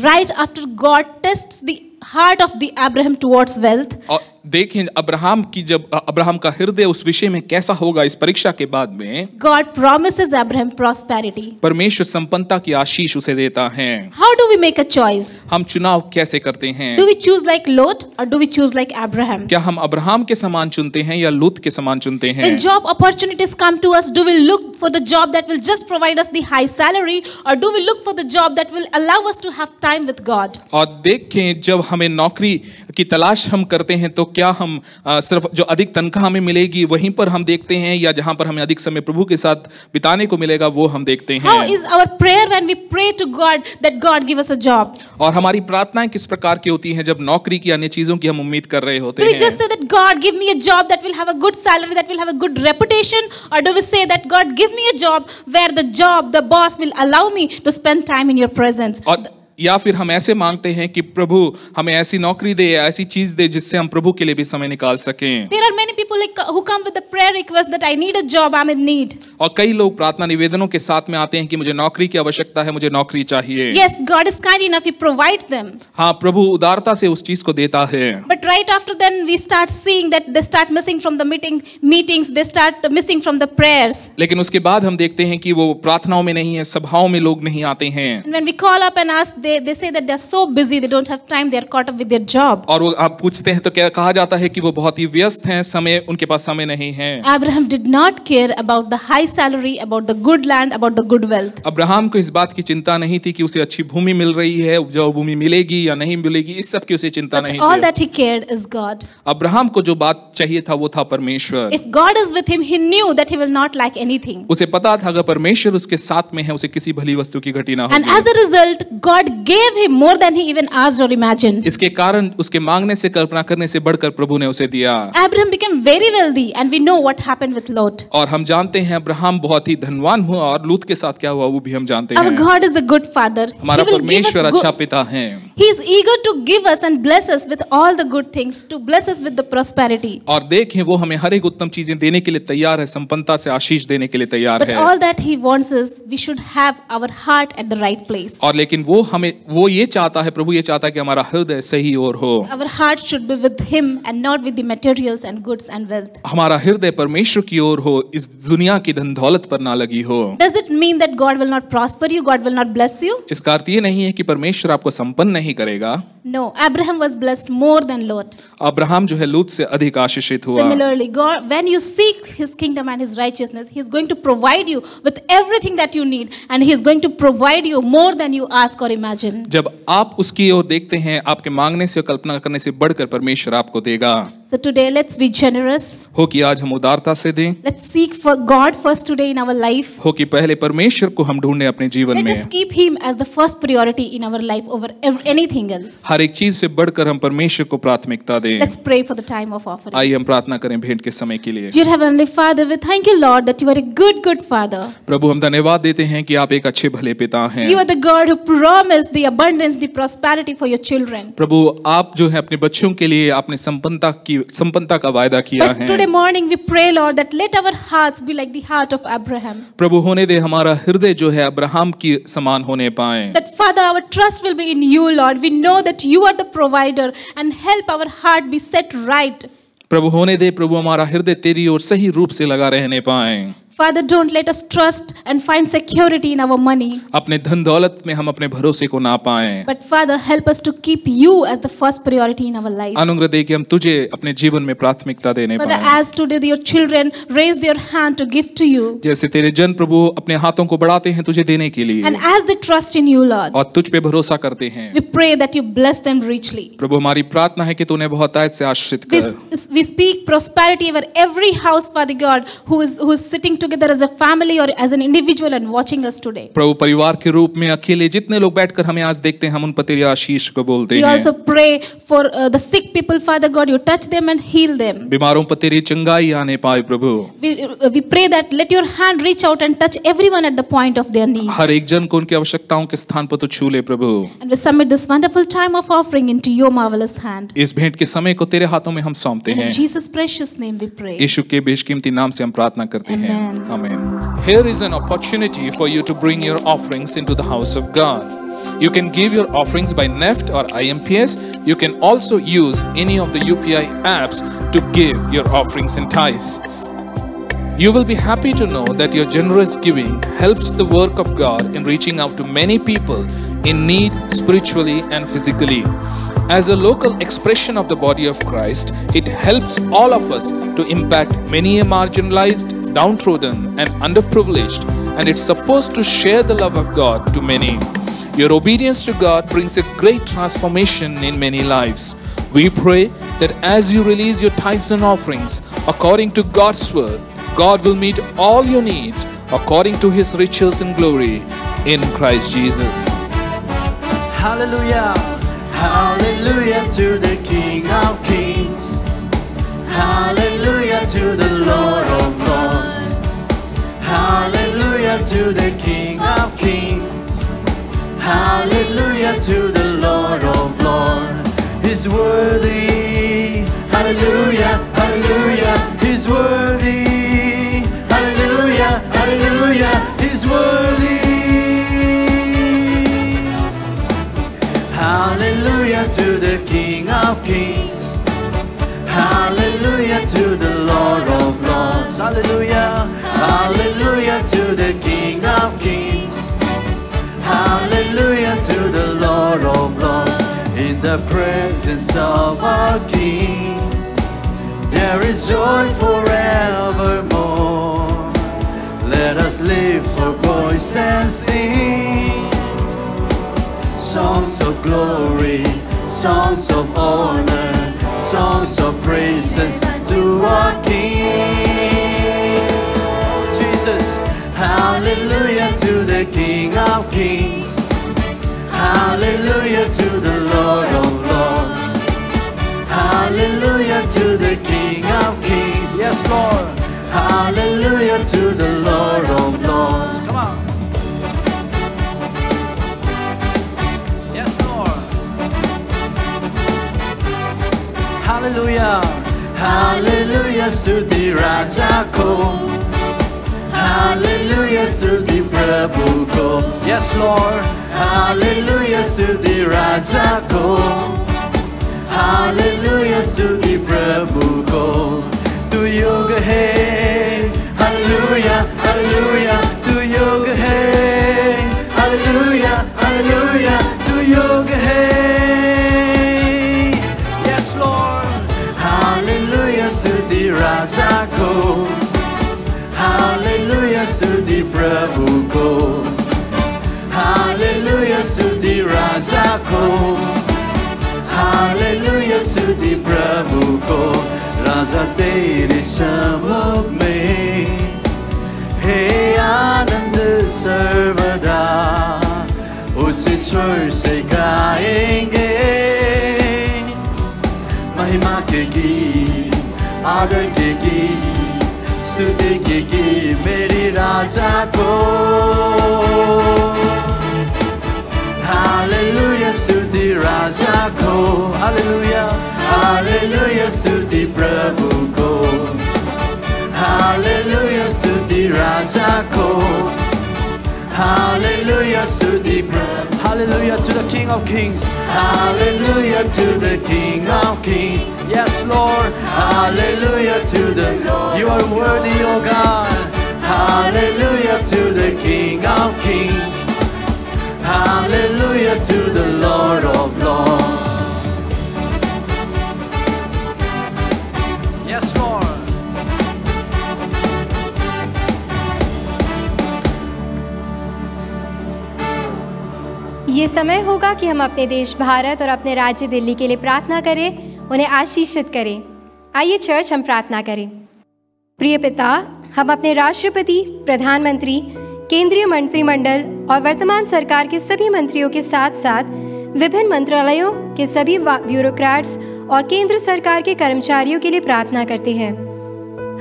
Right after God tests the heart of the Abraham towards wealth. और देखें अब्राहम का हृदय उस विषय में कैसा होगा इस परीक्षा के बाद में, God promises Abraham prosperity. परमेश्वर संपन्नता की आशीष उसे देता है। How do we make a choice? हम चुनाव कैसे करते हैं? Do we choose like Lot or do we choose like Abraham? क्या हम अब्राहम के समान चुनते हैं या लूत के समान चुनते हैं? When job opportunities come to us, do we look for the job that will just provide us the high salary, or do we look for the job that will allow us to have time with God? और देखें जब हमें नौकरी की तलाश हम करते हैं तो क्या हम सिर्फ जो अधिक तनख्वाह हमें मिलेगी वहीं पर हम देखते हैं, या जहां पर हमें अधिक समय प्रभु के साथ बिताने को मिलेगा वो हम देखते हैं? How is our prayer when we pray to God that God give us a job? और हमारी प्रार्थनाएं किस प्रकार की होती हैं जब नौकरी की अन्य चीजों की हम उम्मीद कर रहे होते Do we हैं? just say that God give me a job that will have a good salary, that will have a good reputation, or do we say that God give me a job where the boss will allow me to spend time in your presence? और या फिर हम ऐसे मांगते हैं कि प्रभु हमें ऐसी नौकरी दे, ऐसी चीज दे जिससे हम प्रभु के लिए भी समय निकाल सकें। There are many people who come with a prayer request that I need a job, I'm in need. और कई लोग प्रार्थना निवेदनों के साथ में आते हैं कि मुझे नौकरी की आवश्यकता है, मुझे नौकरी चाहिए। Yes, God is kind enough, He provides them. हाँ, प्रभु उदारता से उस चीज को देता है। But right after then we start seeing that they start missing from the meetings, they start missing from the prayers. लेकिन उसके बाद हम देखते हैं कि वो प्रार्थनाओं में नहीं है, सभाओं में लोग नहीं आते हैं। And when we call up and ask, they say that they are so busy, they don't have time, they are caught up with their job. और वो आप पूछते हैं तो क्या कहा जाता है कि वो बहुत ही व्यस्त हैं, उनके पास समय नहीं है। Abraham did not care about the high salary, about the good land, about the good wealth. Abraham को इस बात की चिंता नहीं थी कि उसे अच्छी भूमि मिल रही है, उपजाऊ भूमि मिलेगी या नहीं मिलेगी, इस सब की उसे चिंता But नहीं all थी। that he cared is God. Abraham को जो बात चाहिए था वो था परमेश्वर। If God is with him, he knew that he will not lack anything. उसे पता था अगर परमेश्वर उसके साथ में है उसे किसी भली वस्तु की घटी ना And होगी। as a result, God gave him more than he even asked or imagined. इसके कारण उसके मांगने से, कल्पना करने से बढ़कर प्रभु ने उसे दिया। Abraham became very wealthy, and we know what happened with Lot. और हम जानते हैं अब्राहम बहुत ही धनवान हुआ, और लूत के साथ क्या हुआ वो भी हम जानते Our हैं। God is a good father. हमारा He will give us परमेश्वर अच्छा good. पिता है। He is eager to give us and bless us with all the good things, to bless us with the prosperity. और देखें वो हमें हर एक उत्तम चीजें देने के लिए तैयार है, संपन्नता से आशीष देने के लिए तैयार But है। all that he wants is we should have our heart at the right place. और लेकिन वो ये चाहता है, प्रभु ये चाहता है कि हमारा हृदय सही ओर हो। Our heart should be with him and not with the materials and goods and wealth. हमारा हृदय परमेश्वर की ओर हो, इस दुनिया की धन दौलत पर ना लगी हो। Does it mean that God will not prosper you, God will not bless you? इसका अर्थ ये नहीं है कि परमेश्वर आपको संपन्न नहीं करेगा। No, Abraham was blessed more than Lot. Abraham जो है लूत से अधिक आशीषित हुआ। Similarly, God, when you seek His kingdom and His righteousness, He is going to provide you with everything that you need, and He is going to provide you more than you ask or imagine. जब आप उसकी ओर देखते हैं, आपके मांगने से और कल्पना करने से बढ़कर परमेश्वर आपको देगा। So today, let's be generous. हो कि आज हम उदारता से दें। Let's seek for God first today in our life. हो कि पहले परमेश्वर को हम ढूंढें अपने जीवन Let में। us keep Him as the first priority in our life over anything else. हर एक चीज से बढ़कर हम परमेश्वर को प्राथमिकता दें। Let's pray for the time of offering. आइए हम प्रार्थना करें भेंट के समय के लिए। Dear Heavenly Father, we thank you, Lord, that you are a good Father. प्रभु हम धन्यवाद देते हैं कि आप एक अच्छे भले पिता हैं। You are the God who promised the abundance, the prosperity for your children. प्रभु आप जो है अपने बच्चों के लिए आपने संपन्नता का वायदा किया But है। today morning we pray, Lord, that let our hearts be like the heart of Abraham. प्रभु होने दे हमारा हृदय जो है अब्राहम की समान होने पाए। That Father, our trust will be in you, Lord. We know that you are the provider, and help our heart be set right. प्रभु होने दे प्रभु हमारा हृदय तेरी ओर सही रूप से लगा रहने पाए। Father, don't let us trust and find security in our money. अपने धन दौलत में हम अपने भरोसे को ना पाएं। But Father, help us to keep you as the first priority in our life. अनुग्रह दे कि हम तुझे अपने जीवन में प्राथमिकता देने Father, पाएं। as today your children raise their hand to give to you, जैसे तेरे जन प्रभु अपने हाथों को बढ़ाते हैं तुझे देने के लिए and as they trust in you, Lord, और तुझ पे भरोसा करते हैं। we pray that you bless them richly. प्रभु हमारी प्रार्थना है कि तूने बहुत आयत से आशीषित कर। We speak prosperity over every house, Father God, who is sitting together as a family or as an individual and watching us today. प्रभु परिवार के रूप में अकेले जितने लोग बैठकर हमें आज देखते हैं हम उन पर तेरी आशीष को बोलते We हैं। also pray for the sick people, Father God, you touch them and heal them. बीमारों पर तेरी चंगाई आने पाए प्रभु। We pray that let your hand reach out and touch everyone at the point of their need. हर एक जन को उनकी आवश्यकताओं के स्थान पर तू छू ले प्रभु। And we submit this wonderful time of offering into your marvelous hand. इस भेंट के समय को तेरे हाथों में हम सौंपते In हैं। Jesus' precious name we pray. यीशु के बेशकीमती नाम से हम प्रार्थना करते हैं। Amen. आमीन। Here is an opportunity for you to bring your offerings into the house of God. You can give your offerings by NEFT or IMPS. You can also use any of the UPI apps to give your offerings and tithes. You will be happy to know that your generous giving helps the work of God in reaching out to many people in need spiritually and physically. As a local expression of the body of Christ, it helps all of us to impact many a marginalized, downtrodden and underprivileged, and it's supposed to share the love of God to many. Your obedience to God brings a great transformation in many lives. We pray that as you release your tithes and offerings according to God's word, God will meet all your needs according to His riches and glory in Christ Jesus. Hallelujah, hallelujah to the King of Kings. Hallelujah to the Lord of Lords. Hallelujah to the King of Kings. Hallelujah to the Lord of Lords. He's worthy. Hallelujah, hallelujah. He's worthy. Hallelujah, hallelujah. He's worthy. Hallelujah to the King of Kings. Hallelujah to the Lord of Lords. Hallelujah. Hallelujah to the King of Kings. Hallelujah to the Lord of Lords. In the presence of our King, there is joy forevermore. Let us lift for voice and sing songs of glory, songs of honor, songs of praises to our King. Jesus, hallelujah to the King of Kings. Hallelujah to the Lord of Lords. Hallelujah to the King of Kings. Yes, Lord. Hallelujah to the Lord of Lords. Come on. Yes, Lord. Hallelujah. Hallelujah Stuti Raja ko. Hallelujah Stuti Prabhu ko. Yes, Lord. Hallelujah Stuti Raja ko. Hallelujah Stuti Prabhu ko. Tu yog hai. Hallelujah, hallelujah. Tu yog hai. Hallelujah, hallelujah. Tu yog hai. राजाको हालेलुया स्तुति प्रभुको हालेलुया स्तुति राजाको हालेलुया स्तुति प्रभुको राजा तेरे सम्मुख में हे आनंद सर्वदा उसे स्वर से गाएंगे महिमा के गीत आदर के गीत स्तुति के गीत मेरी राजा को हालेलुया स्तुति राजा को हालेलुया हालेलुया स्तुति प्रभु को हालेलुया स्तुति राजा को हालेलुया स्तुति प्रभु Hallelujah to the King of Kings. Hallelujah to the King of Kings. Yes, Lord. Hallelujah to the Lord. You are worthy, O God. Hallelujah to the King of Kings. Hallelujah to the Lord of Lords. Yes, Lord. ये समय होगा कि हम अपने देश भारत और अपने राज्य दिल्ली के लिए प्रार्थना करें, उन्हें आशीषित करें। आइए चर्च हम प्रार्थना करें। प्रिय पिता, हम अपने राष्ट्रपति, प्रधानमंत्री, केंद्रीय मंत्रिमंडल और वर्तमान सरकार के सभी मंत्रियों के साथ साथ विभिन्न मंत्रालयों के सभी ब्यूरोक्रेट्स और केंद्र सरकार के कर्मचारियों के लिए प्रार्थना करते हैं।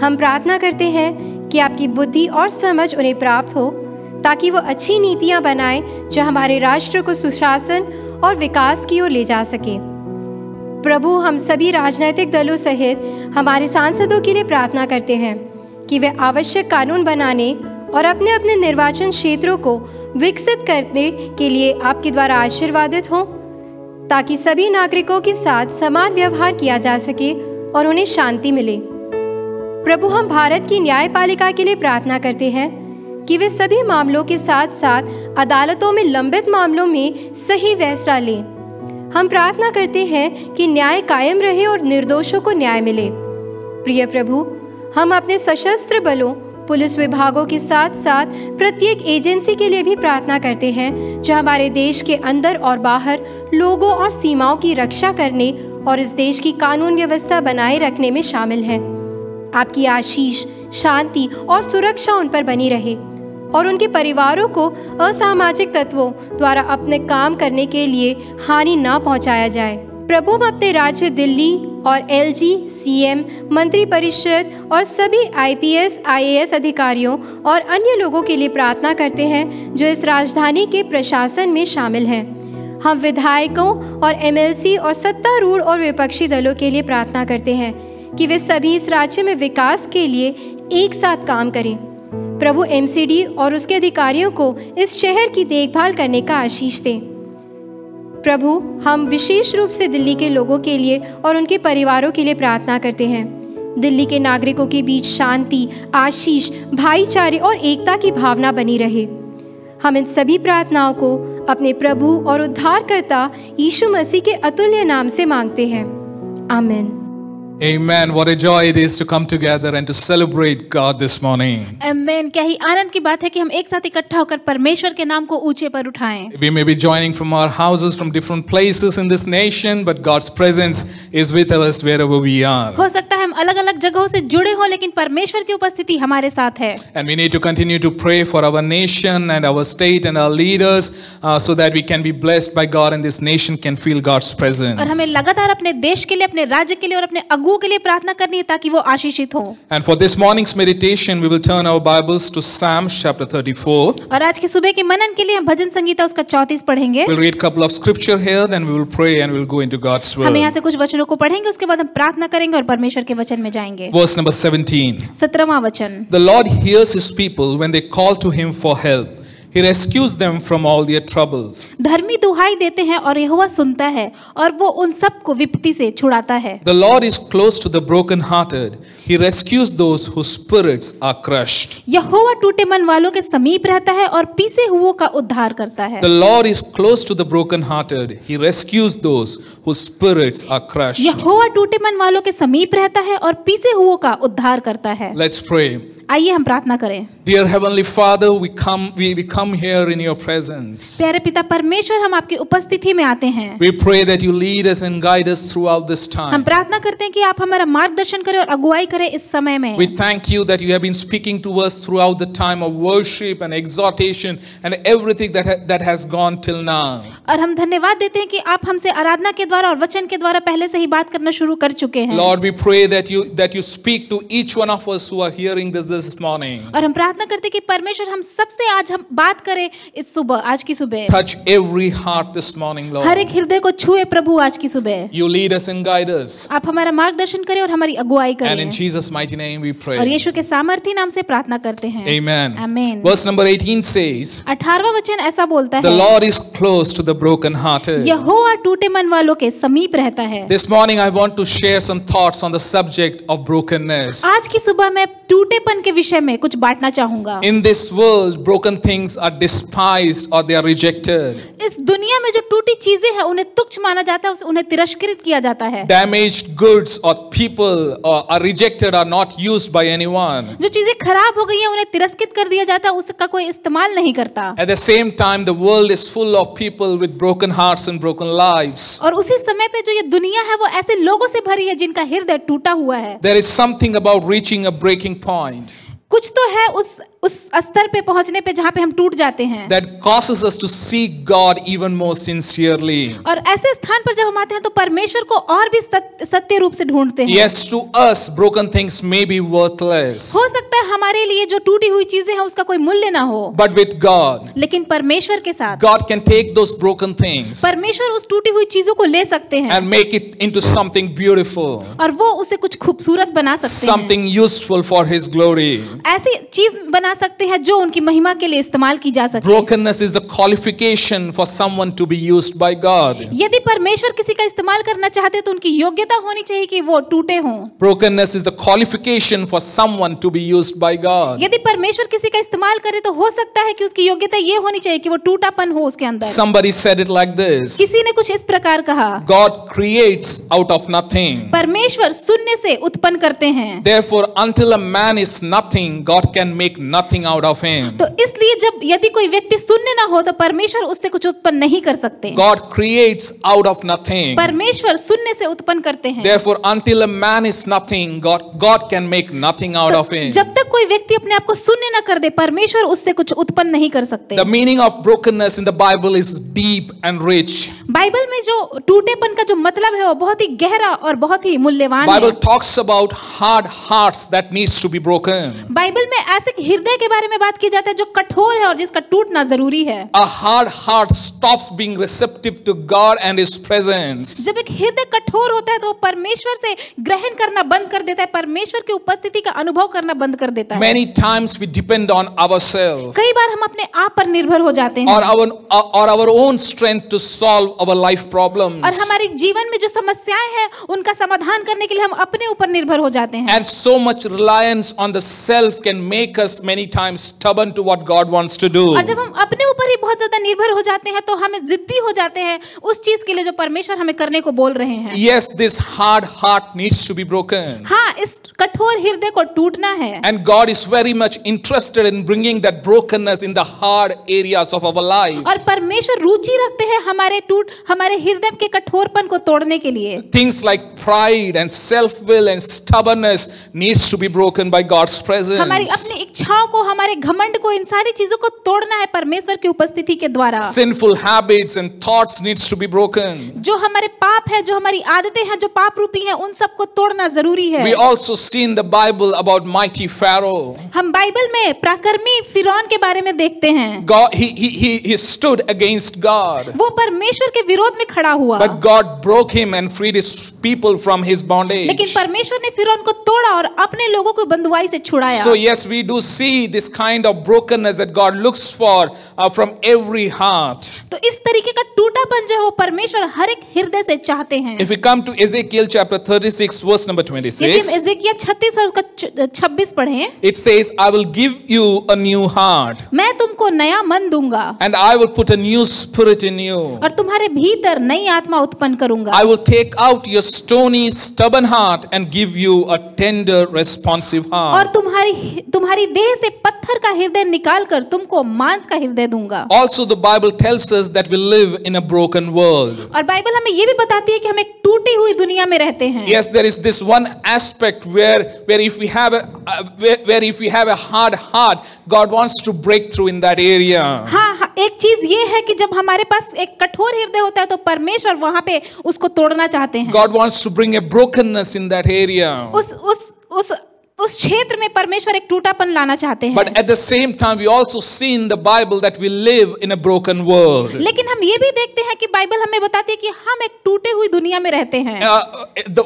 हम प्रार्थना करते हैं कि आपकी बुद्धि और समझ उन्हें प्राप्त हो ताकि वो अच्छी नीतियां बनाएं जो हमारे राष्ट्र को सुशासन और विकास की ओर ले जा सके। प्रभु, हम सभी राजनीतिक दलों सहित हमारे सांसदों के लिए प्रार्थना करते हैं कि वे आवश्यक कानून बनाने और अपने अपने निर्वाचन क्षेत्रों को विकसित करने के लिए आपके द्वारा आशीर्वादित हों, ताकि सभी नागरिकों के साथ समान व्यवहार किया जा सके और उन्हें शांति मिले। प्रभु, हम भारत की न्यायपालिका के लिए प्रार्थना करते हैं कि वे सभी मामलों के साथ साथ अदालतों में लंबित मामलों में सही फैसला लें। हम प्रार्थना करते हैं कि न्याय कायम रहे और निर्दोषों को न्याय मिले। प्रिय प्रभु, हम अपने सशस्त्र बलों, पुलिस विभागों के साथ साथ प्रत्येक एजेंसी के लिए भी प्रार्थना करते हैं जो हमारे देश के अंदर और बाहर लोगों और सीमाओं की रक्षा करने और इस देश की कानून व्यवस्था बनाए रखने में शामिल हैं। आपकी आशीष, शांति और सुरक्षा उन पर बनी रहे और उनके परिवारों को असामाजिक तत्वों द्वारा अपने काम करने के लिए हानि ना पहुंचाया जाए। प्रभु, हम अपने राज्य दिल्ली और एलजी, सीएम, मंत्री परिषद और सभी आईपीएस, आईएएस अधिकारियों और अन्य लोगों के लिए प्रार्थना करते हैं जो इस राजधानी के प्रशासन में शामिल हैं। हम विधायकों और एमएलसी और सत्तारूढ़ और विपक्षी दलों के लिए प्रार्थना करते हैं कि वे सभी इस राज्य में विकास के लिए एक साथ काम करें। प्रभु, एमसीडी और उसके अधिकारियों को इस शहर की देखभाल करने का आशीष दें। प्रभु, हम विशेष रूप से दिल्ली के लोगों के लिए और उनके परिवारों के लिए प्रार्थना करते हैं। दिल्ली के नागरिकों के बीच शांति, आशीष, भाईचारे और एकता की भावना बनी रहे। हम इन सभी प्रार्थनाओं को अपने प्रभु और उद्धारकर्ता यीशु मसीह के अतुल्य नाम से मांगते हैं। आमीन। Amen. What a joy it is to come together and to celebrate God this morning. आमेन। क्या ही आनंद की बात है कि हम एक साथ इकट्ठा होकर परमेश्वर के नाम को ऊंचे पर उठाएं। We may be joining from our houses from different places in this nation, but God's presence is with us wherever we are. हो सकता है हम अलग-अलग जगहों से जुड़े हों, लेकिन परमेश्वर की उपस्थिति हमारे साथ है। And we need to continue to pray for our nation and our state and our leaders so that we can be blessed by God and this nation can feel God's presence. और हमें लगातार अपने देश के लिए, अपने राज्य के लिए और अपने अगुओं के लिए प्रार्थना करनी है ताकि वो आशीषित हो। And for this morning's meditation, we will turn our Bibles to Psalms chapter 34. और आज के सुबह के मनन के लिए हम भजन संगीता उसका 34 पढ़ेंगे। We'll read a couple of scripture here, then we will pray and we'll go into God's word. हम यहाँ से कुछ वचनों को पढ़ेंगे, उसके बाद हम प्रार्थना करेंगे और परमेश्वर के वचन में जाएंगे। Verse number 17. 17वां वचन। The Lord hears his people when they call to him for help. He rescues them from all their troubles. धर्मी दुहाई देते हैं और यहोवा सुनता है और वो उन सब को विपत्ति से छुड़ाता है। The Lord is close to the broken-hearted. He rescues those whose spirits are crushed. यहोवा टूटे मन वालों के समीप रहता है और पीसे हुओं का उद्धार करता है। The Lord is close to the broken-hearted. He rescues those whose spirits are crushed. यहोवा टूटे मन वालों के समीप रहता है और पीसे हुओं का उद्धार करता है। Let's pray. आइए हम प्रार्थना करें। Dear Heavenly Father, we come here in your presence. प्यारे पिता परमेश्वर, हम आपकी उपस्थिति में आते हैं। We pray that you lead us and guide us throughout this हम time. प्रार्थना करते हैं कि आप हमारा मार्गदर्शन करें और अगुवाई करें इस समय में। We thank you that you have been speaking to us throughout the time of worship and exhortation and everything that has gone till now. और हम धन्यवाद देते हैं कि आप हमसे आराधना के द्वारा और वचन के द्वारा पहले से ही बात करना शुरू कर चुके हैं। Lord, we pray that you speak to each one of us who are hearing this morning. और हम प्रार्थना करते हैं कि परमेश्वर हम सबसे आज हम बात करें इस सुबह, आज की सुबह। Touch every heart this morning, her Lord. एक हृदय को छुए प्रभु आज की सुबह। You lead us and guide us. आप हमारा मार्गदर्शन करें और हमारी अगुवाई And in करें। Jesus' mighty name we और pray. यीशु के सामर्थी नाम से प्रार्थना करते हैं। Amen. आमीन। Verse number 18 says, 18वां वचन ऐसा बोलता The है, Lord is close to the broken-hearted. यहोवा टूटे मन वालों के समीप रहता है। This morning I want to share some thoughts on the subject of brokenness. आज की सुबह मैं टूटेपन के विषय में कुछ बांटना चाहूंगा। In this world, broken things are despised or they are rejected. इस दुनिया में जो टूटी चीजें हैं उन्हें तुच्छ माना जाता है, उन्हें तिरस्कृत किया जाता है। Damaged goods or people are rejected or not used by anyone. जो चीजें खराब हो गई हैं उन्हें तिरस्कृत कर दिया जाता है, उसका कोई इस्तेमाल नहीं करता। At the same time, the world is full of people with broken hearts and broken lives. और उसी समय पे जो ये दुनिया है वो ऐसे लोगों से भरी है जिनका हृदय टूटा हुआ है। There is something about reaching a breaking point कुछ तो है उस स्तर पे पहुंचने पे जहाँ पे हम टूट जाते हैं। that causes us to seek God even more sincerely. और ऐसे स्थान पर जब हम आते हैं तो परमेश्वर को और भी सत्य रूप से ढूंढते हैं। Yes, to us, broken things may be worthless. हो सकता है हमारे लिए जो टूटी हुई चीजें हैं उसका कोई मूल्य ना हो, But with God, लेकिन परमेश्वर के साथ God can take those broken things परमेश्वर उस टूटी हुई चीजों को ले सकते हैं and make it into something beautiful, और वो उसे कुछ खूबसूरत बना सकते हैं, something useful for His glory. ऐसी चीज बना सकते हैं जो उनकी महिमा के लिए इस्तेमाल की जा सकती है। Brokenness is the qualification for someone to be used by God. यदि परमेश्वर किसी का इस्तेमाल करना चाहते हैं तो उनकी योग्यता होनी चाहिए कि वो टूटे हों। Brokenness is the qualification for someone to be used by God. यदि परमेश्वर किसी का इस्तेमाल करे तो हो सकता है कि उसकी योग्यता ये होनी चाहिए कि वो टूटापन हो उसके अंदर। Somebody said it like this: किसी ने कुछ इस प्रकार कहा, God creates out of nothing. परमेश्वर शून्य से उत्पन्न करते हैं, Therefore, until a man is nothing, God can make nothing out of him. तो इसलिए जब यदि कोई व्यक्ति शून्य ना हो तो परमेश्वर उससे कुछ उत्पन्न नहीं कर सकते। God creates out of nothing. परमेश्वर शून्य से उत्पन्न करते हैं। Therefore, until a man is nothing, God can make nothing out of him. जब तक कोई व्यक्ति अपने आप को शून्य ना कर दे परमेश्वर उससे कुछ उत्पन्न नहीं कर सकते। The meaning of brokenness in the Bible is deep and rich. Bible में जो टूटेपन का जो मतलब है वो बहुत ही गहरा और बहुत ही मूल्यवान है। Bible talks about hard hearts that needs to be broken. Bible में ऐसे हृदय के बारे में बात की जाती है जो कठोर है और जिसका टूटना जरूरी है। A hard heart stops being receptive to God and His presence. जब एक हृदय कठोर होता है तो वो परमेश्वर से ग्रहण करना बंद कर देता है, परमेश्वर की उपस्थिति का अनुभव करना बंद कर देता है। Many times we depend on ourselves कई बार हम अपने आप पर निर्भर हो जाते हैं or our own strength to solve our life problems. और हमारे जीवन में जो समस्याएं हैं उनका समाधान करने के लिए हम अपने ऊपर निर्भर हो जाते हैं। And so much reliance on the self can make us many times stubborn to what God wants to do. और जब हम अपने ऊपर ही बहुत ज्यादा निर्भर हो जाते हैं तो हमें जिद्दी हो जाते हैं उस चीज के लिए जो परमेश्वर हमें करने को बोल रहे हैं। Yes, this hard heart needs to be broken. हाँ, इस कठोर हृदय को टूटना है। And God is very much interested in bringing that brokenness in the hard areas of our lives. और परमेश्वर रुचि रखते हैं हमारे हृदय के कठोरपन को तोड़ने के लिए। Things like pride and self-will and stubbornness needs to be broken by God's presence. हमारी अपनी इच्छाओं को, हमारे घमंड को, इन सारी चीजों को तोड़ना है परमेश्वर की उपस्थिति के द्वारा। Sinful habits and thoughts needs to be broken. जो हमारे पाप है, जो हमारी आदतें हैं, जो पाप रूपी हैं, उन सबको तोड़ना जरूरी है। We also see in the Bible about mighty Pharaoh. हम बाइबल में पराक्रमी फिरौन के बारे में देखते हैं। God, he stood against God. वो परमेश्वर के विरोध में खड़ा हुआ, but God broke him and freed his people from his bondage. लेकिन परमेश्वर ने फिरौन को तोड़ा और अपने लोगों को बंधुआई से छुड़ाया। So yes, we do see this kind of brokenness that God looks for from every heart. तो इस तरीके का टूटापन जो है वो परमेश्वर हर एक हृदय से चाहते हैं। If we come to Ezekiel chapter 36 verse number यदि 26, हम एजेकिया 36 और उसका 26 पढ़ें, it says, I will give you a new heart मैं तुमको नया मन दूंगा and I will put a new spirit in you. और तुम्हारे भीतर नई आत्मा उत्पन्न करूंगा। I will take out your stony, stubborn heart and give you a tender, responsive और heart. तुम्हारी देह से पत्थर का हृदय निकाल कर तुमको मांस का हृदय दूंगा। Also, the Bible tells us that we live in a broken world. और बाइबल हमें ये भी बताती है कि हम एक टूटी हुई दुनिया में रहते हैं। Yes, there is this one aspect where if we have a hard heart, God wants to break through in that area. हाँ, एक चीज ये है कि जब हमारे पास एक कठोर हृदय होता है तो परमेश्वर वहां पे उसको तोड़ना चाहते हैं। God wants to bring a brokenness in that area. उस क्षेत्र में परमेश्वर एक टूटापन लाना चाहते हैं। But at the same time, we also see in the Bible that we live in a broken world. लेकिन हम ये भी देखते हैं कि बाइबल हमें बताती है कि हम एक टूटे हुई दुनिया में रहते हैं।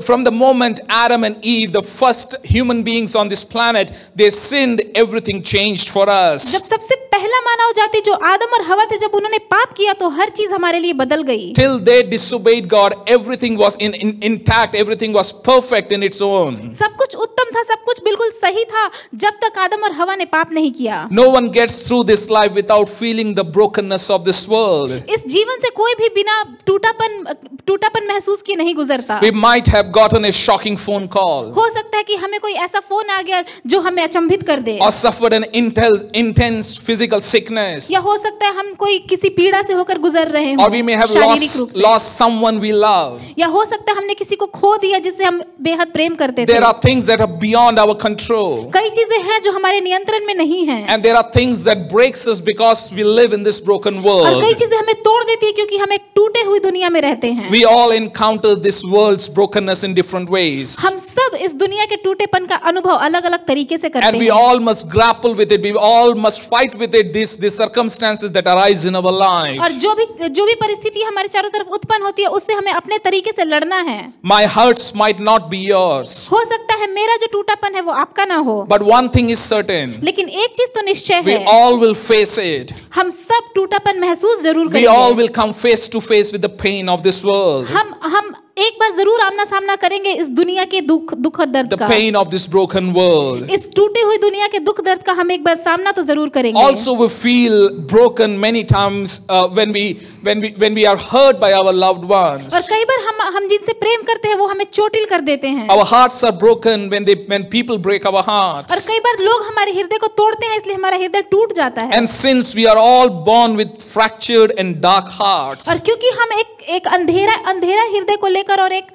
From the moment Adam and Eve, the first human beings on this planet, they sinned, everything changed for us. जब सबसे पहला मानव जाति जो आदम और हवा थे, जब उन्होंने पाप किया तो हर चीज हमारे लिए बदल गई। Till they disobeyed God, everything was intact, everything was perfect in its own. सब कुछ उत्तम था, सब कुछ बिल्कुल सही था जब तक आदम और हवा ने पाप नहीं किया। No one gets through this life without feeling the brokenness of this world. इस जीवन से कोई भी बिना टूटापन महसूस किए नहीं गुजरता। We might have gotten a shocking phone call, हो सकता है कि हमें कोई ऐसा फोन आ गया जो हमें अचंभित कर दे, or suffered an intense physical sickness, या हो सकता है हम कोई किसी पीड़ा से होकर गुजर रहे or हों, we may have शारीरिक रूप से, lost someone we love. या हो सकता है हमने किसी को खो दिया जिससे हम बेहद प्रेम करते थे। There are things that are beyond our control, कई चीजें हैं जो हमारे नियंत्रण में नहीं हैं, and there are things that breaks us because we live in this broken और कई world. चीजें हमें तोड़ देती है क्योंकि हम एक टूटे हुई दुनिया में रहते हैं। We all encounter this world's brokenness in different ways, हम सब इस दुनिया के टूटेपन का अनुभव अलग-अलग तरीके से करते and we हैं, all must grapple with it. We all must fight with it. These circumstances that arise in our और life. जो भी परिस्थिति हमारे चारों तरफ उत्पन्न होती है उससे हमें अपने तरीके से लड़ना है। My hurts might not be yours, हो सकता है मेरा जो टूटापन है वो आपका ना हो, but one thing is certain: लेकिन एक चीज तो निश्चय we है, all will face it. हम सब टूटापन महसूस जरूर We all करेंगे। will come face to face with the pain of this world, हम एक बार जरूर आमना सामना करेंगे इस दुनिया के दुख और दर्द the का। pain of this broken world. इस टूटी हुई दुनिया के दुख दर्द का हम एक बार सामना तो जरूर करेंगे। Also, we feel broken many times when we are hurt by our loved ones. और कई बार हम जिनसे प्रेम करते हैं वो हमें चोटिल कर देते हैं, Our hearts are broken when people break our और hearts. कई बार लोग हमारे हृदय को तोड़ते हैं इसलिए हमारा हृदय टूट जाता है। And since we are all born with fractured and dark hearts, और क्योंकि हम एक अंधेरा हृदय को लेकर और एक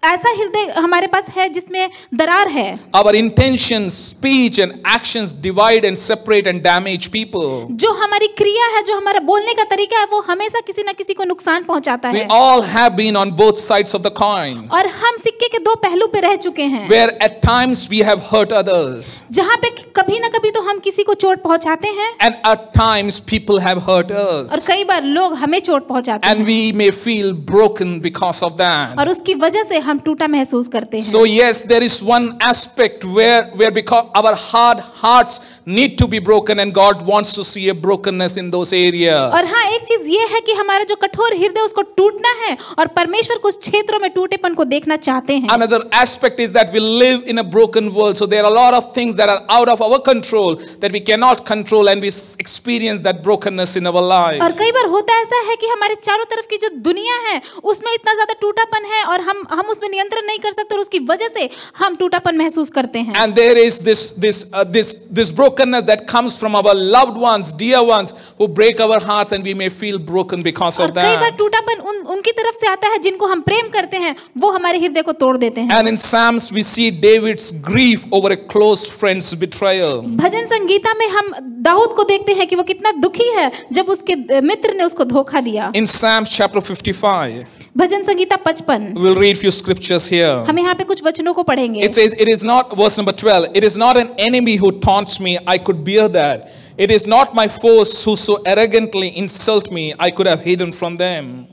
ऐसा हृदय हमारे पास है जिसमें दरार है, our intentions, speech and actions divide and separate and damage people. जो हमारी क्रिया है, जो हमारा बोलने का तरीका है वो हमेशा किसी न किसी को नुकसान पहुंचाता We है, all have been on both sides of the coin, और हम सिक्के के दो पहलू पे रह चुके हैं, where at times we have hurt others, जहाँ पे कभी ना कभी तो हम किसी को चोट पहुंचाते हैं, and at times people have hurt और us, कई बार लोग हमें चोट पहुंचाते and हैं, we may feel broken because of that. और उसकी वजह से हम टूटा महसूस करते हैं। So yes, there is one aspect where because our hard hearts need to be broken, and God wants to see a brokenness in those और areas. हाँ, एक चीज ये है कि हमारा जो कठोर हृदय उसको टूटना है, और परमेश्वर कुछ क्षेत्रों में टूटेपन को देखना चाहते हैं। Another aspect is that we live in a broken world, so there are a lot of things that are out of our control that we cannot control, and we experience that brokenness in our life. और कई बार होता ऐसा है कि हमारे चारों तरफ की जो दुनिया है उसमें इतना ज्यादा टूटापन है और हम उसमें नियंत्रण नहीं कर सकते, और उसकी वजह से हम टूटापन महसूस करते हैं। And there is this brokenness that comes from our loved ones, dear ones, who break our hearts, and we may feel broken because और of कई बार that. टूटापन उनकी तरफ से आता है जिनको हम प्रेम करते हैं, वो हमारे हृदय को तोड़ देते हैं। And in Psalms we see David's grief over a close friend's betrayal. भजन संगीता में हम दाऊद को देखते हैं कि वो कितना दुखी है जब उसके मित्र ने उसको धोखा दिया। In Psalms chapter 55, bhajan Sangeeta 55, we'll read few scriptures here. हम यहाँ पे कुछ वचनों को पढ़ेंगे। It says, it is not, verse number 12, it is not an enemy who taunts me, I could bear that. It is not my foes who so arrogantly insult me, I could have hidden from them.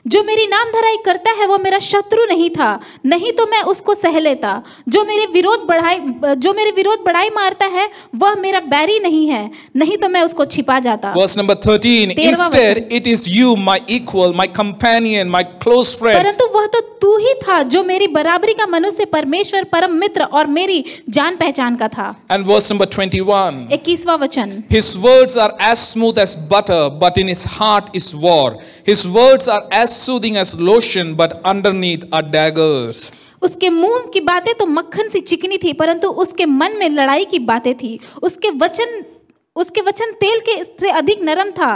जो मेरी नाम धराई करता है वो मेरा शत्रु नहीं था, नहीं तो मैं उसको सह लेता। जो मेरे विरोध बढ़ाई मारता है वह मेरा बैरी नहीं है, नहीं तो मैं उसको छिपा जाता। Verse number 13. Instead, it is you, my equal, my companion, my close friend. परंतु वह तो तू ही था जो मेरी बराबरी का मनुष्य, परमेश्वर, परम मित्र और मेरी जान पहचान का था। And verse number 21. 21वां वचन। His words are as smooth as butter, but in his heart is war. His words are as soothing as lotion, but underneath are daggers. उसके मुंह की बातें तो मक्खन सी चिकनी थी, परंतु उसके मन में लड़ाई की बातें थी। उसके वचन तेल के से अधिक नरम था,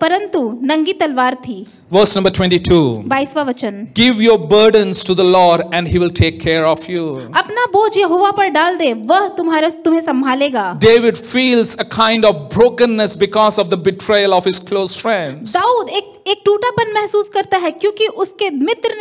परंतु नंगी तलवार थी। Verse number 22. 22वां वचन। Give your burdens to the Lord and he will take care of you. अपना बोझ यहोवा पर डाल दे, वह तुम्हें संभालेगा। David feels a kind of brokenness because of the betrayal of his close friends. Dawood एक टूटापन महसूस करता है क्योंकि उसके मित्र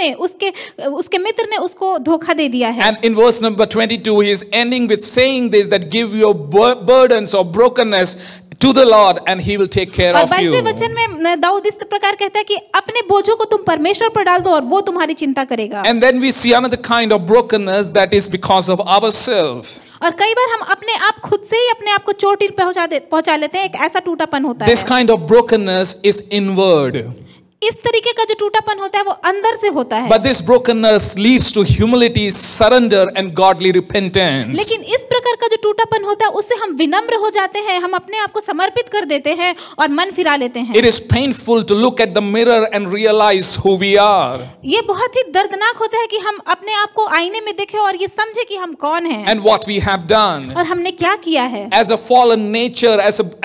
ने उसको धोखा दे दिया है। And in verse number 22 he is ending with saying this, that give your burdens or brokenness to the Lord and he will take care और of you. 22वें वचन में दाऊद इस प्रकार कहता है कि अपने बोझों को तुम परमेश्वर पर डाल दो और वो तुम्हारी चिंता करेगा। And then we see another kind of brokenness that is because of ourselves. और कई बार हम अपने आप खुद से ही अपने आप को चोट पहुंचा लेते हैं। एक ऐसा टूटापन होता This है। kind of brokenness is inward. इस तरीके का जो टूटापन होता है वो अंदर से होता है। But this brokenness leads to humility, surrender and godly repentance. लेकिन इस प्रकार का जो टूटापन होता है उससे हम विनम्र हो जाते हैं, हम अपने आप को समर्पित कर देते हैं और मन फिरा लेते हैं। It is painful to look at the mirror and realize who we are. ये बहुत ही दर्दनाक होता है कि हम अपने आप को आईने में देखें और ये समझे कि हम कौन हैं And what we have done. और हमने क्या किया है। As a fallen nature,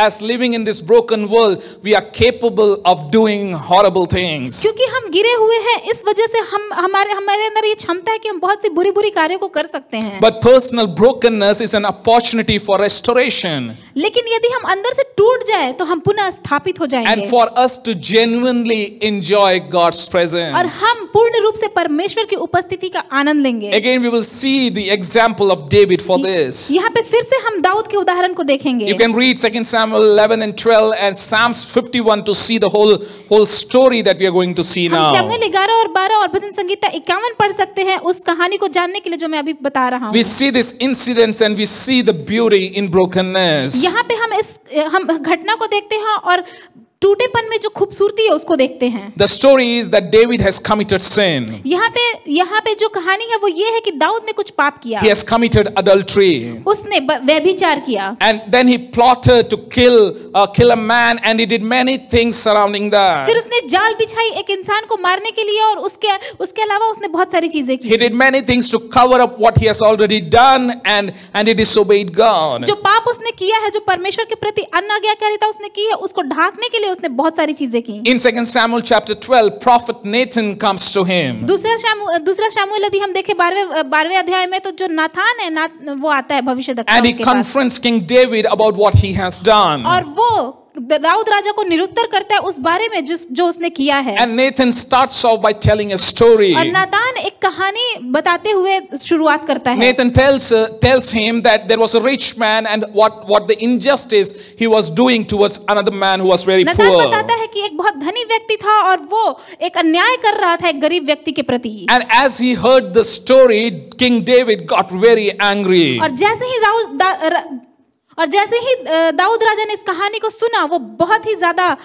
as living in this broken world, we are capable of doing horrible things. क्योंकि हम गिरे हुए हैं, इस वजह से हमारे अंदर ये क्षमता है कि हम बहुत सी बुरी कार्यों को कर सकते हैं। But personal brokenness is an opportunity for restoration. लेकिन यदि हम अंदर से टूट जाए तो हम पुनः स्थापित हो जाएंगे। And for us to genuinely enjoy God's presence. और हम पूर्ण रूप से परमेश्वर की उपस्थिति का आनंद लेंगे। Again, we will see the example of David for this. यहाँ पे फिर से हम दाऊद के उदाहरण को देखेंगे। You can read 2 Samuel 11 and 12 and Psalms 51 to see the whole story that we are going to see हम now. शमूएल 11 और 12 और भजन संगीता 51 पढ़ सकते हैं उस कहानी को जानने के लिए जो मैं अभी बता रहा हूँ। We see this incidents and we see the beauty in brokenness. यहाँ पे हम घटना को देखते हैं और टूटेपन में जो खूबसूरती है उसको देखते हैं। The story is that David has committed sin. यहाँ पे जो कहानी है वो ये है कि दाऊद ने कुछ पाप किया। He has committed adultery. उसने व्यभिचार किया। And then he plotted to kill a man and he did many things surrounding that. फिर उसने जाल बिछाई एक इंसान को मारने के लिए और उसके अलावा उसने बहुत सारी चीजें की। He did many things to cover up what he has already done and he disobeyed God. जो पाप उसने किया है, जो परमेश्वर के प्रति अनाज्ञाकारिता उसने की है, उसको ढांकने के लिए उसने बहुत सारी चीजें की। In 2 Samuel chapter 12, prophet Nathan comes to him. दूसरा शमूएल यदि हम देखें 12वें अध्याय में तो जो नाथान है वो आता है भविष्यद्वक्ता And he के पास। confronts King David about what he has done. और वो दाऊद राजा को निरुत्तर करता है उस बारे में जो उसने किया है। And Nathan starts off by telling a story. और नातान एक कहानी बताते हुए शुरुआत करता है। Nathan tells him that there was a rich man and what the injustice he was doing towards another man who was very Nathan poor. बताता है कि एक बहुत धनी व्यक्ति था और वो एक अन्याय कर रहा था एक गरीब व्यक्ति के प्रति। And as he heard the story, King David got very angry. और जैसे ही दाऊद राजा ने इस कहानी को सुना वो बहुत ही ज्यादा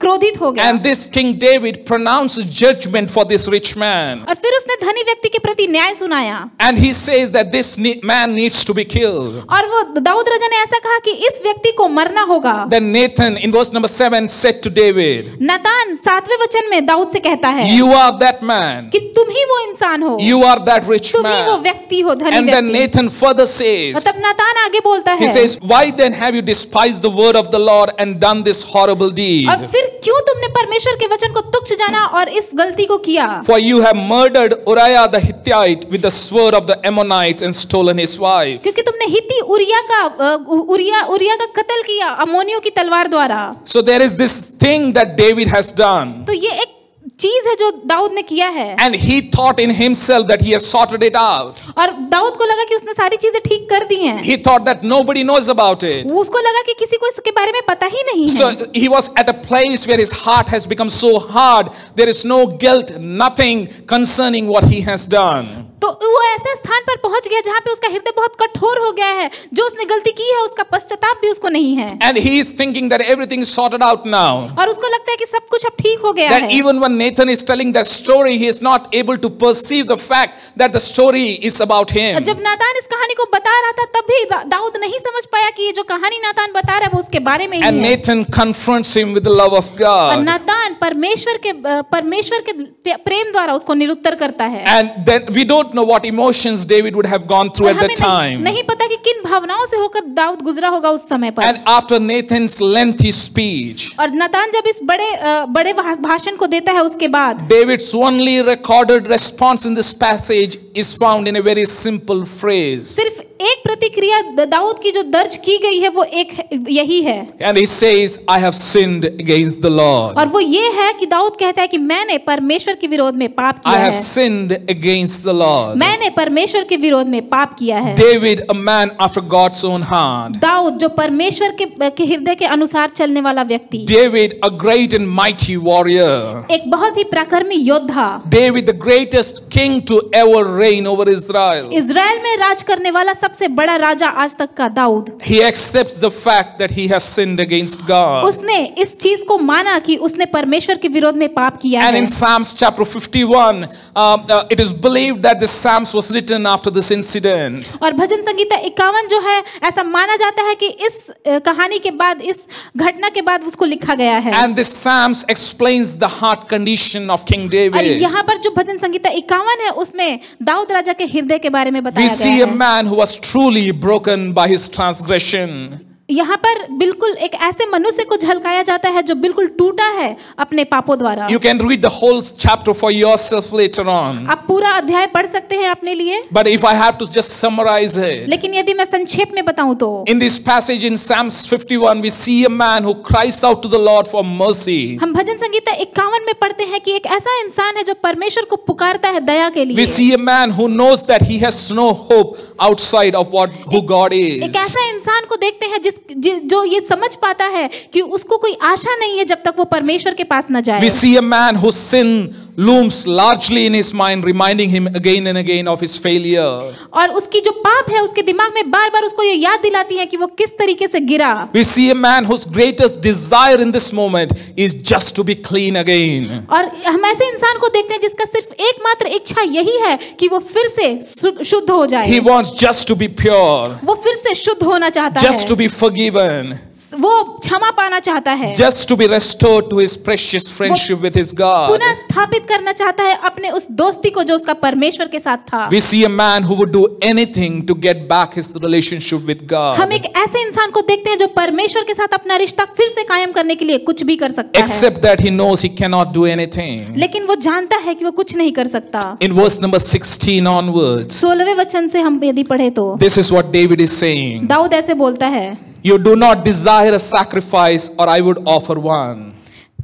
क्रोधित हो गया। And this King David pronounced judgment for this rich man. और फिर उसने धनी व्यक्ति के प्रति न्याय सुनाया। And he says that this man needs to be killed. और वो दाऊद राजा ने ऐसा कहा कि इस व्यक्ति को मरना होगा। Then Nathan in verse number 7 said to David, नातान 7वें वचन में दाऊद से कहता है you are that man. कि तुम ही वो इंसान हो। You are that rich तुम ही वो man. व्यक्ति हो, धनी And then व्यक्ति। Nathan further says, तब नातान आगे बोलता he है। says, why then have you despised the word of the Lord and done this horrible deed? और फिर क्यों तुमने परमेश्वर के वचन को तुच्छ जाना और इस गलती को किया? For you have murdered Uriah the Hittite with the sword of the Ammonites and stolen his wife. क्योंकि तुमने हित्ती उरिया का कत्ल किया अम्मोनियों की तलवार द्वारा। So there is this thing that David has done. तो ये एक चीज है जो दाऊद ने किया है। And he thought in himself that he has sorted it out. और दाऊद को लगा कि उसने सारी चीजें ठीक कर दी हैं। He thought that nobody knows about it. उसको लगा कि किसी को इसके बारे में पता ही नहीं So है। he was at a place where his heart has become so hard. There is no guilt, nothing concerning what he has done. तो वो ऐसे स्थान पर पहुंच गया जहां पे उसका हृदय बहुत कठोर हो गया है। जो उसने गलती की है उसका पश्चाताप भी उसको नहीं है। And he is thinking that everything is sorted out now. और उसको लगता है कि सब कुछ अब ठीक हो गया That है। even when Nathan is telling that story, he is not able to perceive the fact that the story is about him. जब नातान इस कहानी को बता रहा था तब भी दाऊद नहीं समझ पाया कि ये जो कहानी नातान बता रहा है वो उसके बारे में ही And है। Nathan confronts him with the love of और God. नातान परमेश्वर के प्रेम द्वारा उसको निरुत्तर करता है। And then we don't know what emotions David would have gone through at और that हमें time. नहीं पता कि किन भावनाओं से होकर दाऊद गुजरा होगा उस समय पर। And after Nathan's lengthy speech, और नातान जब इस बड़े भाषण को देता है उसके बाद David's only recorded response in this passage is found in a very simple phrase. सिर्फ एक प्रतिक्रिया दाऊद की जो दर्ज की गई है वो एक यही है। And he says, I have sinned against the Lord. और वो ये है कि दाऊद कहता है कि मैंने परमेश्वर के विरोध में पाप I किया have है। sinned against the Lord. मैंने परमेश्वर के विरोध में पाप किया है। David, a man after God's own heart. Dawood जो परमेश्वर के हृदय के अनुसार चलने वाला व्यक्ति। David, a great and mighty warrior. एक बहुत ही पराक्रमी योद्धा। David, the greatest king to ever reign over Israel. Israel में राज करने वाला सबसे बड़ा राजा आज तक का Dawood. He accepts the fact that he has sinned against God. उसने इस चीज को माना कि उसने परमेश्वर के विरोध में पाप किया And है। in Psalms chapter 51, it is believed that the Psalms was written after this incident. और भजन संगीता 51 जो है ऐसा माना जाता है कि इस कहानी के बाद, इस घटना के बाद उसको लिखा गया है। And this Psalms explains the heart condition of King और David. यहाँ पर जो भजन संगीता 51 है उसमें दाऊद राजा के हृदय के बारे में We बताया see गया a है। man who was truly broken by his transgression. यहाँ पर बिल्कुल एक ऐसे मनुष्य को झलकाया जाता है जो बिल्कुल टूटा है अपने पापों द्वारा। You can read the whole chapter for yourself later on. आप पूरा अध्याय पढ़ सकते हैं अपने लिए। But if I have to just summarize it, लेकिन यदि मैं संक्षेप में बताऊं तो in this passage in Psalms 51, we see a man who cries out to the Lord for mercy. हम भजन संगीता 51 में पढ़ते हैं कि एक ऐसा इंसान है जो परमेश्वर को पुकारता है दया के लिए। We see a man who knows that he has no hope outside of who God एक is. ऐसा इंसान को देखते हैं जो ये समझ पाता है कि उसको कोई आशा नहीं है जब तक वो परमेश्वर के पास न जाए। We see a man whose sin looms largely in his mind, reminding him again and again of his failure. और उसकी जो पाप है उसके दिमाग में बार बार उसको ये याद दिलाती है कि वो किस तरीके से गिरा। We see a man whose greatest desire in this moment is just to be clean again. और हम ऐसे इंसान को देखते हैं जिसका सिर्फ एकमात्र इच्छा यही है कि वो फिर से शुद्ध हो जाए। He wants just to be pure, वो फिर से शुद्ध होना चाहता just है। to be forgiven, वो क्षमा पाना चाहता है। just to be restored to his precious friendship with his God. पुनः स्थापित करना चाहता है अपने उस दोस्ती को जो उसका परमेश्वर के साथ था। We see a man who would do anything to get back his relationship with God, हम एक ऐसे इंसान को देखते हैं जो परमेश्वर के साथ अपना रिश्ता फिर से कायम करने के लिए कुछ भी कर सकता है। except that he knows he cannot do anything. लेकिन वो जानता है कि वो कुछ नहीं कर सकता। In verse number 16 onwards, 16वें वचन से हम यदि पढ़े तो this is what David is saying. Dawood ऐसे बोलता है You do not desire a sacrifice, or I would offer one.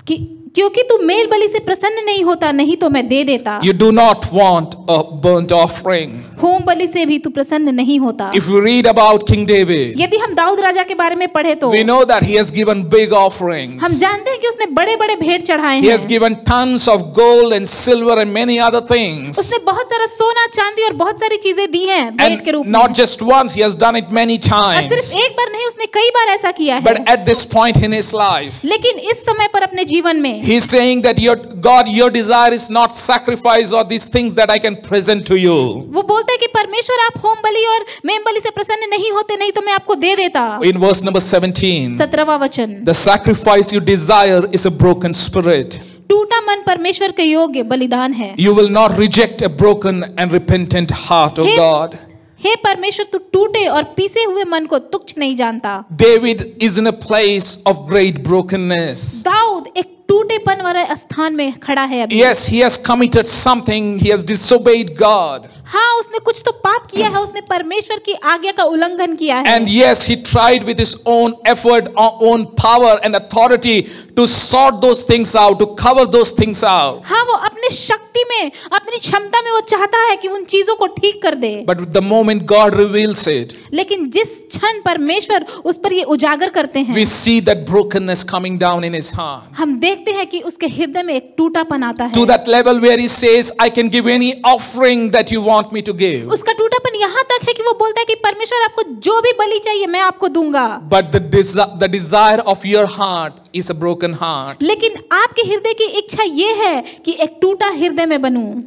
कि क्योंकि तू मेल बलि से प्रसन्न नहीं होता, नहीं तो मैं दे देता। You do not want a burnt offering. होम बलि से भी तू प्रसन्न नहीं होता। If we read about King David, यदि हम दाऊद राजा के बारे में पढ़े तो we know that he has given big offerings. हम जानते हैं कि उसने बड़े बड़े भेंट चढ़ाए He has हैं। given tons of gold and silver and many other things. उसने बहुत सारा सोना चांदी और बहुत सारी चीजें दी हैं भेंट के रूप And में। not just once, he has done it many और times. सिर्फ एक बार नहीं, उसने कई बार ऐसा किया है। But at this point in his life, लेकिन इस समय पर अपने जीवन में he's saying that your desire is not sacrifice or these things that I can present to you. वो बोलता है कि परमेश्वर आप होम बलि और मेम बलि से प्रसन्न नहीं होते, नहीं तो मैं आपको दे देता। In verse number 17, 17वां वचन, the sacrifice you desire is a broken spirit. टूटा मन परमेश्वर के योग्य बलिदान है। You will not reject a broken and repentant heart, O Hey. God. हे परमेश्वर, तू टूटे और पीसे हुए मन को तुच्छ नहीं जानता। David is in a place of great brokenness. Dawood एक टूटेपन वाले स्थान में खड़ा है अभी। Yes, he has committed something. He has disobeyed God. हाँ, उसने कुछ तो पाप किया है, उसने परमेश्वर की आज्ञा का उल्लंघन किया है। And yes, he tried with his own effort, own power and authority to sort those things out, to cover those things out. हाँ, वो अपने शक्ति में, अपनी क्षमता में वो चाहता है कि उन चीजों को ठीक कर दे। But the moment God reveals it, लेकिन जिस क्षण परमेश्वर उस पर ये उजागर करते हैं, we see that brokenness coming down in his heart. हम देखते हैं कि उसके हृदय में एक टूटापन आता है। To that level where he says, I can give any offering that you want me to give. उसका टूटापन यहाँ तक है कि वो बोलता है कि परमेश्वर आपको जो भी बलि चाहिए मैं आपको दूंगा। But the desire of your heart is a broken heart. लेकिन आपके हृदय की इच्छा ये है कि एक टूटा हृदय में बनूं।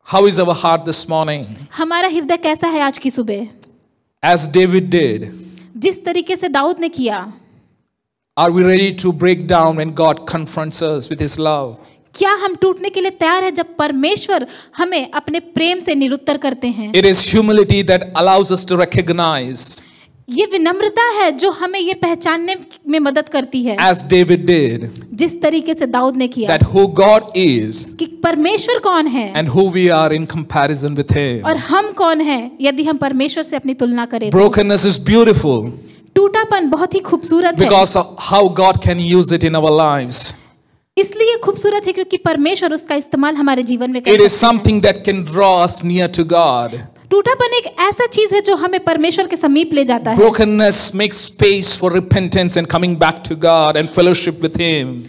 How is our heart this morning? हमारा हृदय कैसा है आज की सुबह? As David did, जिस तरीके से दाऊद ने किया, are we ready to break down when God confronts us with his love? क्या हम टूटने के लिए तैयार हैं जब परमेश्वर हमें अपने प्रेम से निरुत्तर करते हैं? It is humility that allows us to recognize, ये विनम्रता है जो हमें ये पहचानने में मदद करती है, as David did, जिस तरीके से दाऊद ने किया, that who God is कि परमेश्वर कौन है and who we are in comparison with him. और हम कौन हैं यदि हम परमेश्वर से अपनी तुलना करें। Brokenness is beautiful टूटापन बहुत ही खूबसूरत है, because of how God can use it in our lives. इसलिए खूबसूरत है क्योंकि परमेश्वर उसका इस्तेमाल हमारे जीवन में It कर is सकते हैं। something that can draw us near to God. टूटापन एक ऐसा चीज है जो हमें परमेश्वर के समीप ले जाता है। Brokenness makes space for repentance and coming back to God and fellowship with him.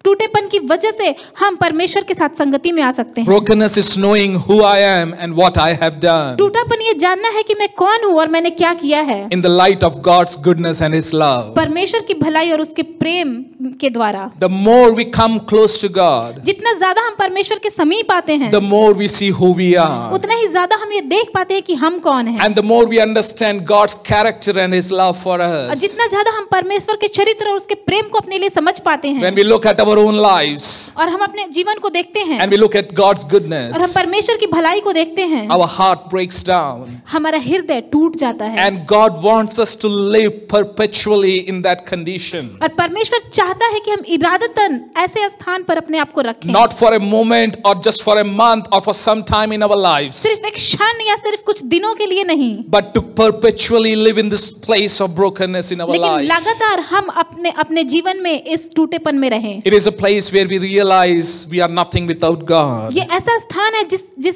टूटेपन की वजह से हम परमेश्वर के साथ संगति में आ सकते हैं। Brokenness is knowing who I am and what I have done टूटापन ये जानना है कि मैं कौन हूँ और मैंने क्या किया है, in the light of God's goodness and his love. परमेश्वर की भलाई और उसके प्रेम के द्वारा। The more we come close to God, जितना ज्यादा हम परमेश्वर के समीप आते हैं, the more we see who we are. उतना ही ज्यादा हम ये देख पाते हैं कि हम कौन हैं। And the more we understand God's character and his love for और us. जितना ज्यादा हम परमेश्वर के चरित्र और उसके प्रेम को अपने लिए समझ पाते हैं, When we look at our own lives और हम अपने जीवन को देखते हैं, and we look at God's और हम goodness, परमेश्वर की भलाई को देखते हैं, our heart breaks down. हमारा हृदय टूट जाता है। And God wants us to live perpetually in that condition. और परमेश्वर चाहता है कि हम इरादतन ऐसे स्थान पर अपने आप को रखें, Not for a moment or just for a month or for some time in our lives, सिर्फ एक क्षण या सिर्फ कुछ दिनों के लिए नहीं, but to perpetually live in this place of brokenness in our लेकिन lives. लगातार हम अपने जीवन में इस टूटेपन में रहें। It is a place where we realize we are nothing without God. ये ऐसा स्थान है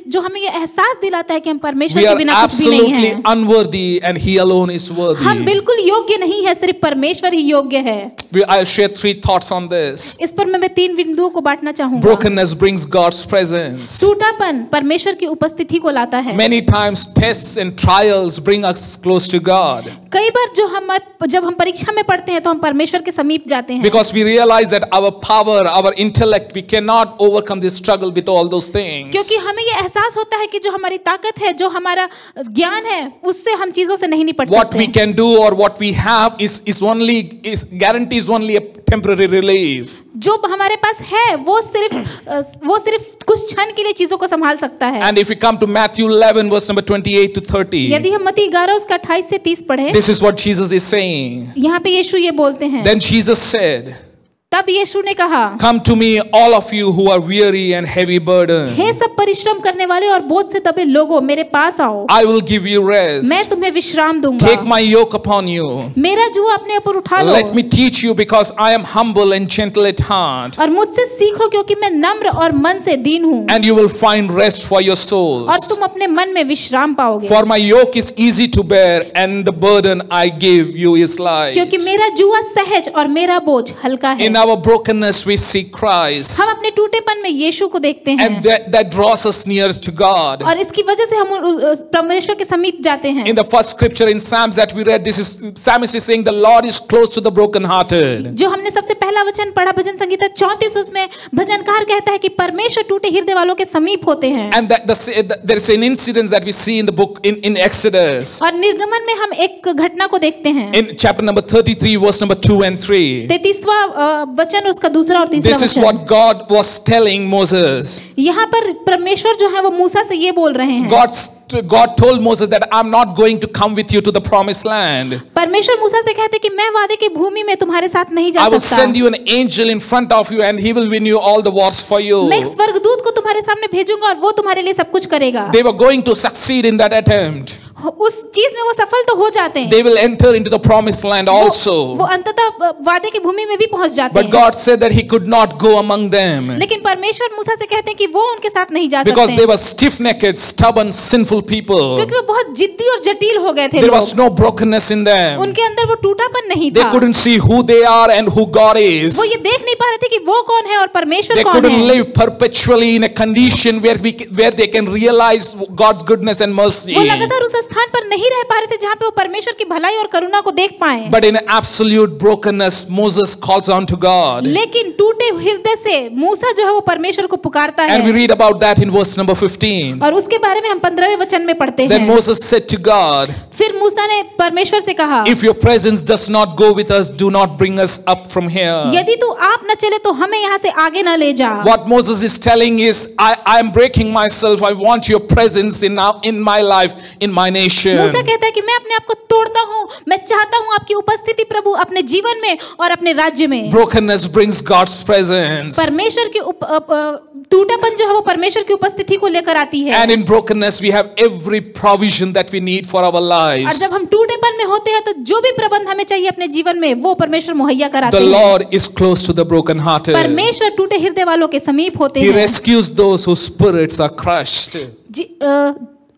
जो हमें ये एहसास दिलाता है कि हम परमेश्वर We के are बिना कुछ भी नहीं absolutely हैं। unworthy and He alone is हम worthy. बिल्कुल योग्य नहीं है, सिर्फ परमेश्वर ही योग्य है। I'll share 3 thoughts on this. इस पर मैं 3 बिंदुओं को बांटना चाहूंगा। Brokenness brings God's presence. टूटापन परमेश्वर की उपस्थिति को लाता है। Many times tests and trials bring us close to God. कई बार जब हम परीक्षा में पढ़ते हैं तो हम परमेश्वर के समीप जाते हैं, Because we realize that our power, our intellect, we cannot overcome this struggle with all those things. क्योंकि हमें ये एहसास होता है कि जो हमारी ताकत है, जो हमारा ज्ञान है, उससे हम चीजों से नहीं निपट What we सकते। can do or what we have is guarantees only a temporary relief. जो हमारे पास है वो सिर्फ कुछ क्षण के लिए चीजों को संभाल सकता है। And if we come to Matthew 11 verse number 28 to 30, यदि हम मत्ती 11 उसका 28 से 30 पढ़े, this is what Jesus is saying. यहाँ पे यीशु ये बोलते हैं, Then Jesus said, तब यीशु ने कहा, come to me all of you who are weary and heavy burdened. हे सब परिश्रम करने वाले और बोझ से दबे लोगों, मेरे पास आओ, I will give you rest. मैं तुम्हें विश्राम दूंगा। Take my yoke upon you. मेरा जुआ अपने ऊपर उठा लो Let me teach you because I am humble and gentle at heart. और मुझसे सीखो क्योंकि मैं नम्र और मन से दीन हूँ, And you will find rest for your और souls. तुम अपने मन में विश्राम पाओगे। For my yoke is easy to bear and the burden I give you is light. क्योंकि मेरा जुआ सहज और मेरा बोझ हल्का है। In our brokenness we see Christ. हम अपने टूटेपन में यीशु को देखते हैं, And that draws us near to God. और इसकी वजह से हम परमेश्वर के समीप जाते हैं। In the first scripture in Psalms that we read, Psalmist is saying the Lord is close to the brokenhearted. जो हमने सबसे पहला वचन पढ़ा भजन संगीता 34 उसमें भजनकार कहता है कि परमेश्वर टूटे हृदय वालों के समीप होते हैं। And there is an incident that we see in the book in Exodus. और निर्गमन में हम एक घटना को देखते हैं। In chapter number 33 verse number 2 and 3. 33वां वचन उसका दूसरा और तीसरा This is वचन। what God was telling Moses. यहाँ पर परमेश्वर जो है वो मूसा से ये बोल रहे हैं। God told Moses that I'm not going to come with you to the promised land. परमेश्वर मूसा से कहते कि मैं वादे की भूमि में तुम्हारे साथ नहीं जा I will सकता। send you an angel in front of you and he will win you all the wars for you. मैं एक स्वर्गदूत को तुम्हारे सामने भेजूंगा और वो तुम्हारे लिए सब कुछ करेगा। They were going to succeed in that attempt. उस चीज में वो सफल तो हो जाते हैं। They will enter into the promised land also. वो अंततः वादे की भूमि में भी पहुंच जाते But हैं। God said that he could not go among them लेकिन परमेश्वर मूसा से कहते हैं कि वो उनके साथ नहीं जा because सकते they were stiff-necked, stubborn, sinful people. क्योंकि वो बहुत जिद्दी और जटिल हो गए थे There लोग। was no brokenness in them. उनके अंदर वो टूटापन नहीं They था। couldn't see who they are and who God is. वो ये देख नहीं पा रहे थे कि वो कौन है और परमेश्वर They कौन couldn't है। live perpetually in a condition where they can realize God's goodness and mercy. वो लगातार उस स्थान पर नहीं रह पा रहे थे जहाँ पे वो परमेश्वर की भलाई और करुणा को देख पाए। But in absolute brokenness, Moses calls on to God. लेकिन टूटे हृदय से मूसा जो है वो परमेश्वर को पुकारता And we है। read about that in verse number 15. और उसके बारे में हम 15वें वचन में पढ़ते Then हैं। Moses said to God, फिर मूसा ने परमेश्वर से कहा, if your presence does not go with us, do not bring us up from here. यदि तू आप न चले तो हमें यहाँ से आगे न ले जा। What Moses is telling is, I am breaking myself. I want your presence in my life, in my nation. मूसा कहता है कि मैं अपने आप को तोड़ता हूँ, मैं चाहता हूँ आपकी उपस्थिति प्रभु अपने जीवन में और अपने राज्य में। Brokenness brings God's presence. परमेश्वर की टूटापन जो है वो परमेश्वर की उपस्थिति को लेकर आती है। And in brokenness we have every provision that we need for our और lives. जब हम टूटेपन में होते हैं तो जो भी प्रबंध हमें चाहिए अपने जीवन में वो परमेश्वर मुहैया कराते The हैं। Lord is close to the brokenhearted. परमेश्वर टूटे हृदय वालों के समीप होते He हैं। rescues those whose spirits are crushed.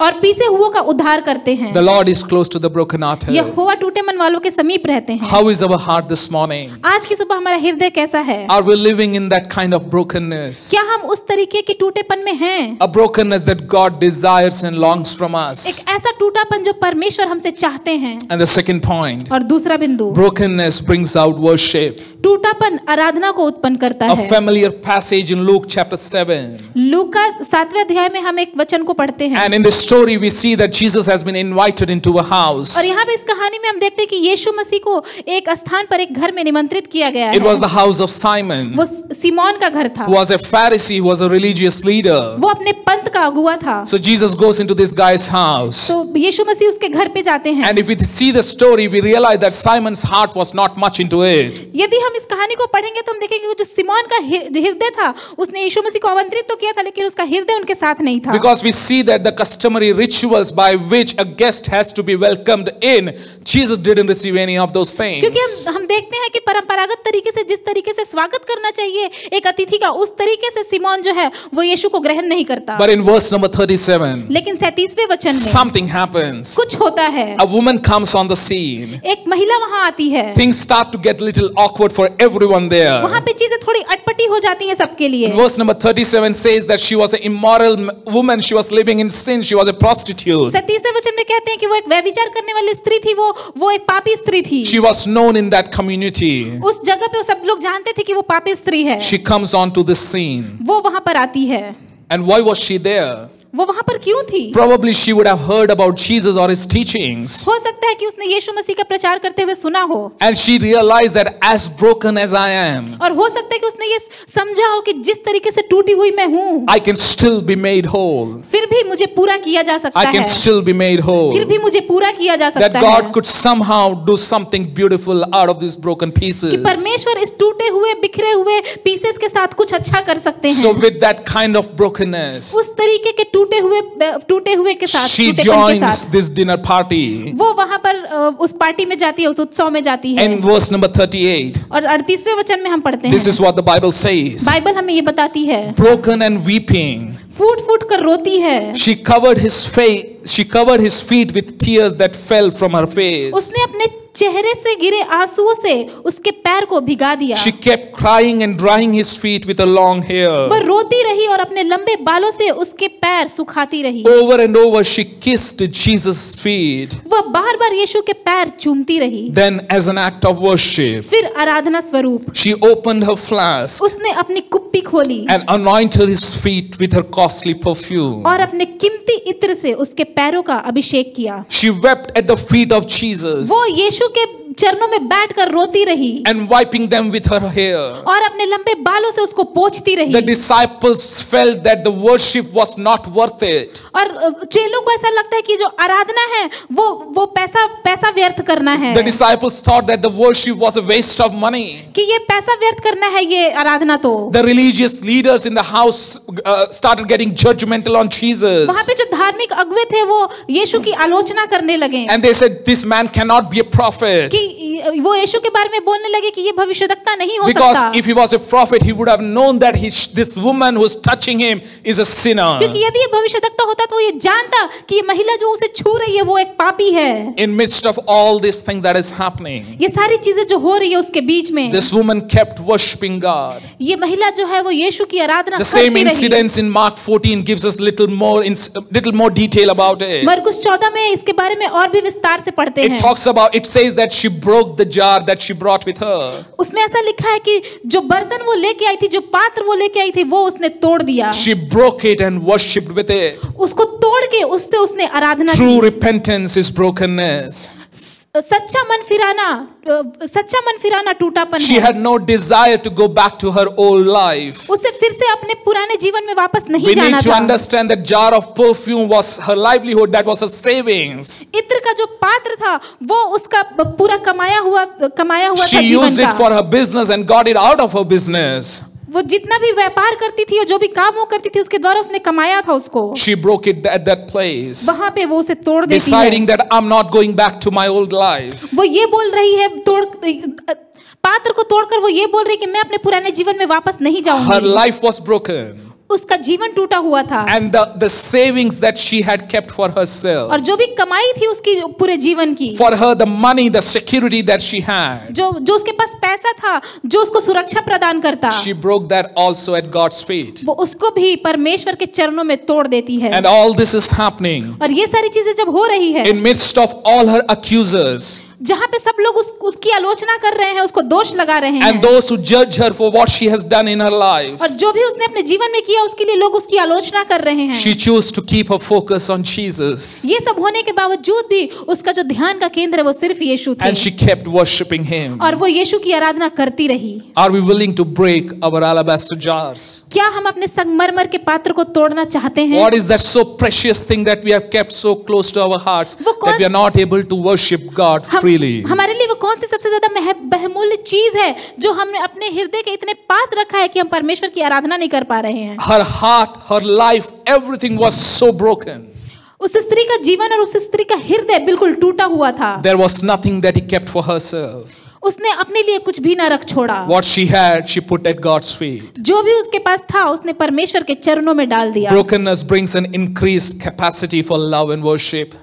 और पीछे हुओं का उद्धार करते हैं। The Lord is close to the brokenhearted. यहोवा टूटे मन वालों के समीप रहते हैं। How is our heart this morning? आज की सुबह हमारा हृदय कैसा है? Are we living in that kind of brokenness? क्या हम उस तरीके के टूटेपन में हैं? A brokenness that God desires and longs from us. एक ऐसा टूटापन जो परमेश्वर हमसे चाहते हैं। And the second point, और दूसरा बिंदु, brokenness brings out worship. टूटापन आराधना को उत्पन्न करता A है। familiar passage in Luke chapter 7. लूका 7वें अध्याय में हम एक वचन को पढ़ते हैं। And in this story we see that Jesus has been invited into a house. और यहाँ पे इस कहानी में हम देखते हैं कि यीशु मसीह को एक स्थान पर एक घर में निमंत्रित किया गया It was है। the house of Simon, वो सिमोन का घर था। who was a Pharisee, who was a religious leader. वो अपने पंथ का अगुआ था। So Jesus goes into this guy's house. तो यीशु मसीह उसके घर पे जाते हैं। And if we see the story, we realize that Simon's heart was not much into it. यदि हम इस कहानी को पढ़ेंगे तो हम देखेंगे कि जो सिमोन का हृदय था उसने यीशु मसीह को आमंत्रित तो किया था लेकिन उसका हृदय उनके साथ नहीं था। Because we see that the customary rituals by which a guest has to be welcomed in, Jesus didn't receive any of those things. क्योंकि हम देखते हैं कि परंपरागत तरीके से जिस तरीके से स्वागत करना चाहिए एक अतिथि का उस तरीके से सिमोन जो है वो यीशु को ग्रहण नहीं करता। But in verse number 37, लेकिन 37वें वचन में something happens. कुछ होता है। A woman comes on the scene. एक महिला वहां आती है। Things start to get little awkward for everyone there. वहां पे चीजें थोड़ी अटपटी हो जाती हैं सबके लिए। Verse number 37 says that she was an immoral woman. She was living in sin. She was a prostitute. 37वें वचन में कहते हैं कि वो एक व्यभिचार करने वाली स्त्री थी। वो एक पापी स्त्री थी। She was known in that community. उस जगह पे सब लोग जानते थे कि वो पापी स्त्री है। She comes onto this scene. वो वहां पर आती है। And why was she there? वो वहां पर क्यों थी? Probably she would have heard about Jesus or his teachings. हो सकता है कि उसने यीशु मसीह का प्रचार करते हुए सुना हो। And she realized that as broken as I am, और हो सकता है कि उसने ये समझा हो कि जिस तरीके से टूटी हुई मैं हूँ I can still be made whole. फिर भी मुझे पूरा किया जा सकता I है। can still be made फिर whole. भी मुझे पूरा किया जा That सकता God है। could somehow do something beautiful out of these broken कि pieces. परमेश्वर इस टूटे हुए बिखरे हुए पीसेस के साथ कुछ अच्छा कर सकते So हैं। with that kind of brokenness, उस तरीके के टूटे हुए के साथ she टूटेपन के joins साथ this dinner party. वो वहां पर उस पार्टी में जाती है, उस उत्सव में जाती है। In verse number 38, और 38वें वचन में हम पढ़ते this हैं, is what the Bible says. Bible हमें ये बताती है, Broken and weeping, फूट फूट कर रोती है। she covered his feet with tears that fell from her face. उसने अपने चेहरे से गिरे आंसुओं से उसके पैर को भिगा दिया। She kept crying and drying his feet with her long hair. वह रोती रही और अपने लंबे बालों से उसके पैर सुखाती रही। Over and over she kissed Jesus' feet. वह बार-बार यीशु के पैर चूमती रही। Then as an act of worship, फिर आराधना स्वरूप she opened her flask उसने अपनी कुप्पी खोली and anointed his feet with her costly perfume. और अपने कीमती इत्र से उसके पैरों का अभिषेक किया। She wept at the feet of Jesus. वो यीशु के चरणों में बैठकर रोती रही and wiping them with her hair. और अपने लंबे बालों से उसको पोंछती रही। The disciples felt that the worship was not worth it. और चेलों को ऐसा लगता है कि जो आराधना है वो पैसा व्यर्थ करना है। The disciples thought that the worship was a waste of money. कि ये पैसा व्यर्थ करना है ये आराधना तो। The religious leaders in the house started getting judgmental on Jesus. वहाँ पे जो धार्मिक अगुवे थे वो यीशु की आलोचना करने लगे। And they said, this man cannot be a prophet. कि वो यीशु के बारे में बोलने लगे कि ये भविष्यद्वक्ता नहीं हो Because सकता। if he was a prophet, he would have known that this woman who is touching him is a sinner. क्योंकि यदि ये भविष्यद्वक्ता होता तो ये जानता कि ये महिला जो उसे छू रही है वो एक पापी है। In midst of all this thing that is happening, ये सारी चीजें जो हो रही है उसके बीच में this woman kept worshiping God. ये महिला जो है वो यीशु की आराधना The करती same रही। incidents in Mark 14 gives us little more detail about it. मरकुस 14 में इसके बारे में और भी विस्तार से पढ़ते हैं। It says that she broke the jar that she brought with her. उसमें ऐसा लिखा है कि जो बर्तन वो लेके आई थी, जो पात्र वो लेके आई थी, वो उसने तोड़ दिया। She broke it and worshipped with it. उसको तोड़ के उससे उसने आराधना True की। repentance is brokenness. सच्चा मन फिराना टूटापन She है। had no desire to go back to her old life. उसे फिर से अपने पुराने जीवन में वापस नहीं We जाना need to था। understand that jar of perfume was her livelihood, that was her savings. इत्र का जो पात्र था वो उसका पूरा कमाया हुआ She था जीवन used it for का। her business and got it out of her business. वो जितना भी व्यापार करती थी और जो भी काम वो करती थी उसके द्वारा उसने कमाया था उसको। She broke it at that place, वहां पे वो उसे तोड़ देती है। deciding that I'm not going back to my old life. वो ये बोल रही है पात्र को तोड़कर वो ये बोल रही है कि मैं अपने पुराने जीवन में वापस नहीं Her जाऊंगी। life was broken. उसका जीवन टूटा हुआ था। And the savings that she had kept for herself, और जो भी कमाई थी उसकी पूरे जीवन की, for her the money, the security that she had, जो उसके पास पैसा था जो उसको सुरक्षा प्रदान करता, she broke that also at God's feet. वो उसको भी परमेश्वर के चरणों में तोड़ देती है। And all this is happening और ये सारी चीजें जब हो रही है, in midst of all her accusers, जहाँ पे सब लोग उसकी आलोचना कर रहे हैं, उसको दोष लगा रहे हैं, and those who judge her for what she has done in her life, और जो भी उसने अपने जीवन में किया उसके लिए लोग उसकी आलोचना कर रहे हैं, she chose to keep her focus on Jesus. ये सब होने के बावजूद भी उसका जो ध्यान का केंद्र है वो सिर्फ यीशु थे। And she kept worshiping him. और वो यीशु की आराधना करती रही। Are we willing to break our alabaster jars? क्या हम अपने संगमरमर के पात्र को तोड़ना चाहते हैं? What is that so precious thing that we have kept so close to our hearts that we are not able to worship God freely? हमारे लिए वो कौन सी सबसे ज्यादा बहुमूल्य चीज है जो हमने अपने हृदय के इतने पास रखा है कि हम परमेश्वर की आराधना नहीं कर पा रहे हैं? Her heart, her life, everything was so broken. उस स्त्री का जीवन और उस स्त्री का हृदय बिल्कुल टूटा हुआ था। There was nothing that he kept for herself. उसने अपने लिए कुछ भी न रख छोड़ा। What she had, she put at God's feet. जो भी उसके पास था उसने परमेश्वर के चरणों में डाल दिया। Brokenness brings an increased capacity for love and worship.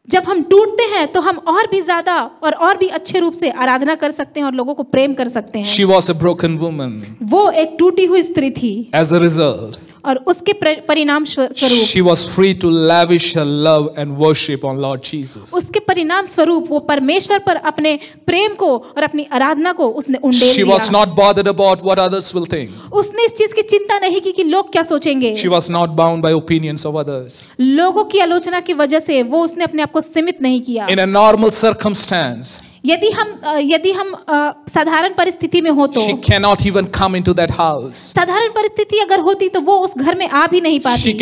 जब हम टूटते हैं तो हम और भी ज्यादा और भी अच्छे रूप से आराधना कर सकते हैं और लोगों को प्रेम कर सकते हैं। She was a broken woman. वो एक टूटी हुई स्त्री थी। As a result, और उसके परिणाम स्वरूप she was free to lavish her love and worship on Lord Jesus. उसके परिणाम स्वरूप वो परमेश्वर पर अपने प्रेम को और अपनी आराधना को उसने उंडेल She was not bothered about what others will think. उसने इस चीज की चिंता नहीं की कि लोग क्या सोचेंगे। She was not bound by opinions of others. लोगों की आलोचना की वजह से वो उसने अपने आप को सीमित नहीं किया। In a normal circumstance, यदि हम साधारण परिस्थिति में हो तो she cannot even come into that house. साधारण परिस्थिति अगर होती तो वो उस घर में आ भी नहीं पाती।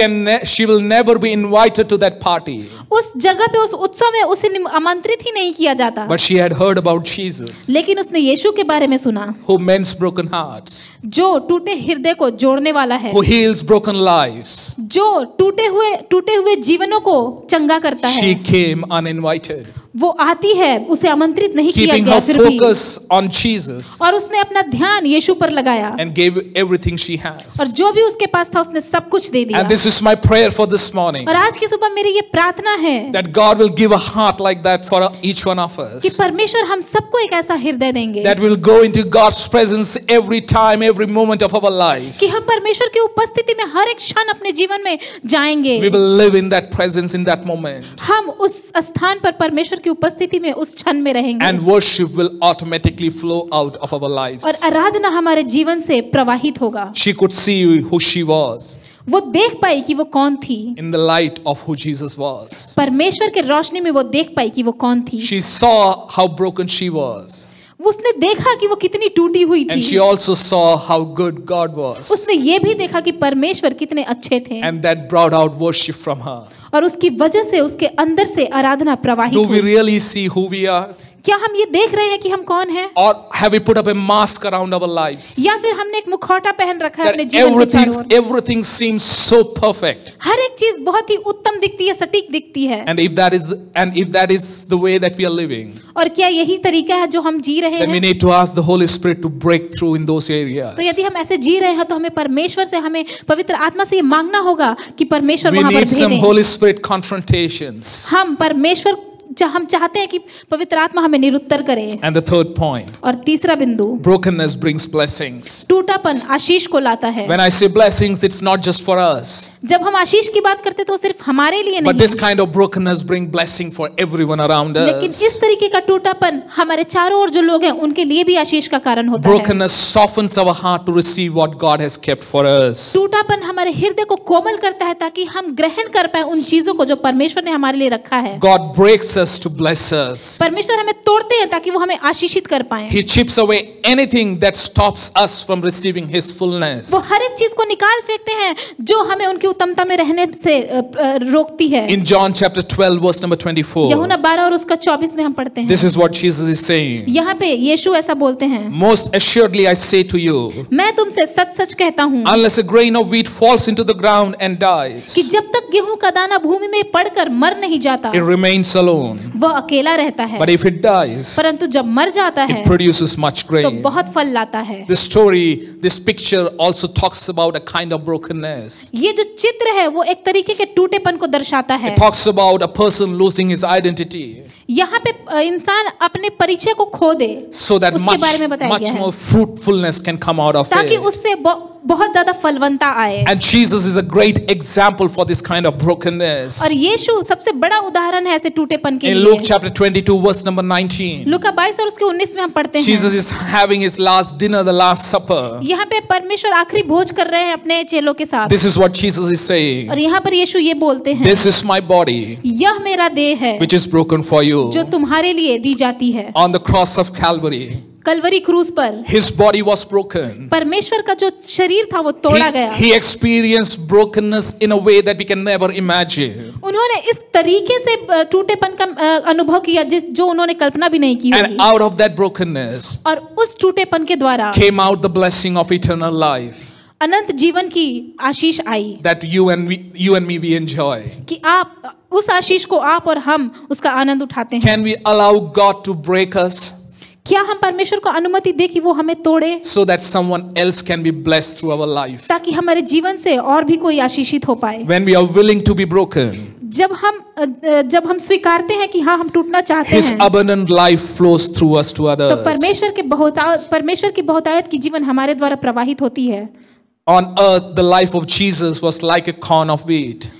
She will never be invited to that party. उस जगह पे उस उत्सव में उसे आमंत्रित ही नहीं किया जाता। But she had heard about Jesus, लेकिन उसने यीशु के बारे में सुना, who mends broken hearts, जो टूटे हृदय को जोड़ने वाला है, who heals broken lives. जो टूटे हुए जीवनों को चंगा करता है। She came uninvited, वो आती है, उसे आमंत्रित नहीं किया keeping गया her फिर भी, focus on Jesus, और उसने अपना ध्यान यीशु पर लगाया and gave everything she has. और जो भी उसके पास था उसने सब कुछ दे दिया। And this is my prayer for this morning, और आज की सुबह मेरी ये प्रार्थना है that God will give a heart like that for each one of कि us, परमेश्वर हम सबको एक ऐसा हृदय देंगे that will go into God's presence every time, every moment of our life. कि हम परमेश्वर की उपस्थिति में हर एक क्षण अपने जीवन में जाएंगे। We will live in that presence in that moment, हम उस स्थान पर परमेश्वर की उपस्थिति में उस क्षण में रहेंगे and worship will automatically flow out of our lives. और आराधना हमारे जीवन से प्रवाहित होगा। She could see who she was. वो देख पाई कि वो कौन थी। in the light of who Jesus was. परमेश्वर के रोशनी में वो देख पाई कि वो कौन थी। She saw how broken she was. उसने देखा कि वो कितनी टूटी हुई And she थी। also saw how good God was. उसने ये भी देखा कि परमेश्वर कितने अच्छे थे And that brought out worship from her. और उसकी वजह से उसके अंदर से आराधना प्रवाहित Do we हुई। really see who we are? क्या हम ये देख रहे हैं कि हम कौन हैं? Or have we put up a mask around our lives? या फिर हमने एक मुखौटा पहन रखा है That अपने जीवन के चारों ओर? everything seems so perfect. हर एक चीज बहुत ही उत्तम दिखती है, सटीक दिखती है। And if that is the way that we are living, और क्या यही तरीका है जो हम जी रहे then we हैं? need to ask the Holy Spirit to break through in those areas. तो यदि हम ऐसे जी रहे हैं तो हमें परमेश्वर से, हमें पवित्र आत्मा से ये मांगना होगा कि परमेश्वर We वहां पर need some भेजें। Holy Spirit confrontations. हम परमेश्वर हम चाहते हैं कि पवित्र आत्मा हमें निरुत्तर करे। And the third point, और तीसरा बिंदु, brokenness brings blessings. टूटापन आशीष को लाता है। When I say blessings, it's not just for us, जब हम आशीष की बात करते तो सिर्फ हमारे लिए but नहीं, this kind of brokenness brings blessing for everyone around लेकिन us. इस तरीके का टूटापन हमारे चारों ओर जो लोग हैं उनके लिए भी आशीष का कारण होता है। Brokenness softens our heart to receive what God has kept for us. टूटापन हमारे हृदय को कोमल करता है ताकि हम ग्रहण कर पाए उन चीजों को जो परमेश्वर ने हमारे लिए रखा है। God breaks us to bless us. परमेश्वर हमें तोड़ते हैं ताकि वो हमें आशीषित कर पाए। He chips away anything that stops us from receiving His fullness. वो हर एक चीज को निकाल फेंकते हैं जो हमें उनकी उत्तमता में रहने से रोकती है। In John chapter 12 verse number 24, यूहन्ना 12 और उसका 24 में हम पढ़ते हैं। this is what Jesus is saying. यहाँ पे यीशु ऐसा बोलते हैं, Most assuredly I say to you, मैं तुमसे सच सच कहता हूँ unless a grain of wheat falls into the ground and dies, कि जब तक गेहूं का दाना भूमि में पड़कर मर नहीं जाता it remains alone. वह अकेला रहता है, But if it dies, परंतु जब मर जाता है it produces much तो grain. बहुत फल लाता है। This story, this picture also talks about a kind of brokenness. ये जो चित्र है वो एक तरीके के टूटेपन को दर्शाता है। It talks about a person losing his identity यहाँ पे इंसान अपने परिचय को खो दे, so that उसके बारे में बताया much गया more है, fruitfulness can come out of ताकि it. उससे बहुत ज्यादा फलवंता आए। And Jesus is a great example for this kind of brokenness. और यीशु सबसे बड़ा उदाहरण है ऐसे टूटेपन के In लिए। Luke chapter 22 verse number 19, लूका 22 और उसके 19 में हम पढ़ते हैं, Jesus is having his last dinner, the last supper. यहाँ पे परमेश्वर आखिरी भोज कर रहे हैं अपने चेलों के साथ। This is what Jesus is saying. और यहाँ पर यीशु ये बोलते हैं, This is my body, यह मेरा देह है which is broken for you. जो तुम्हारे लिए दी जाती है। On the cross of Calvary, Kalvari क्रूस पर his body was broken. परमेश्वर का जो शरीर था वो तोड़ा गया। He experienced brokenness in a way that we can never imagine. उन्होंने इस तरीके से टूटेपन का अनुभव किया जो उन्होंने कल्पना भी नहीं की And होगी। out of that brokenness और उस टूटेपन के द्वारा came out the blessing of eternal life अनंत जीवन की आशीष आई, that you and me we enjoy. कि आप उस आशीष को आप और हम उसका आनंद उठाते हैं। Can we allow God to break us क्या हम परमेश्वर को अनुमति दे कि वो हमें तोड़े so that someone else can be blessed through our life? ताकि हमारे जीवन से और भी कोई आशीषित हो पाए? When we are willing to be broken, जब हम स्वीकारते हैं कि हाँ हम टूटना चाहते His हैं, abundant life flows through us to तो others. परमेश्वर की बहुतायत की जीवन हमारे द्वारा प्रवाहित होती है। On earth, the life of Jesus was like a corn of wheat.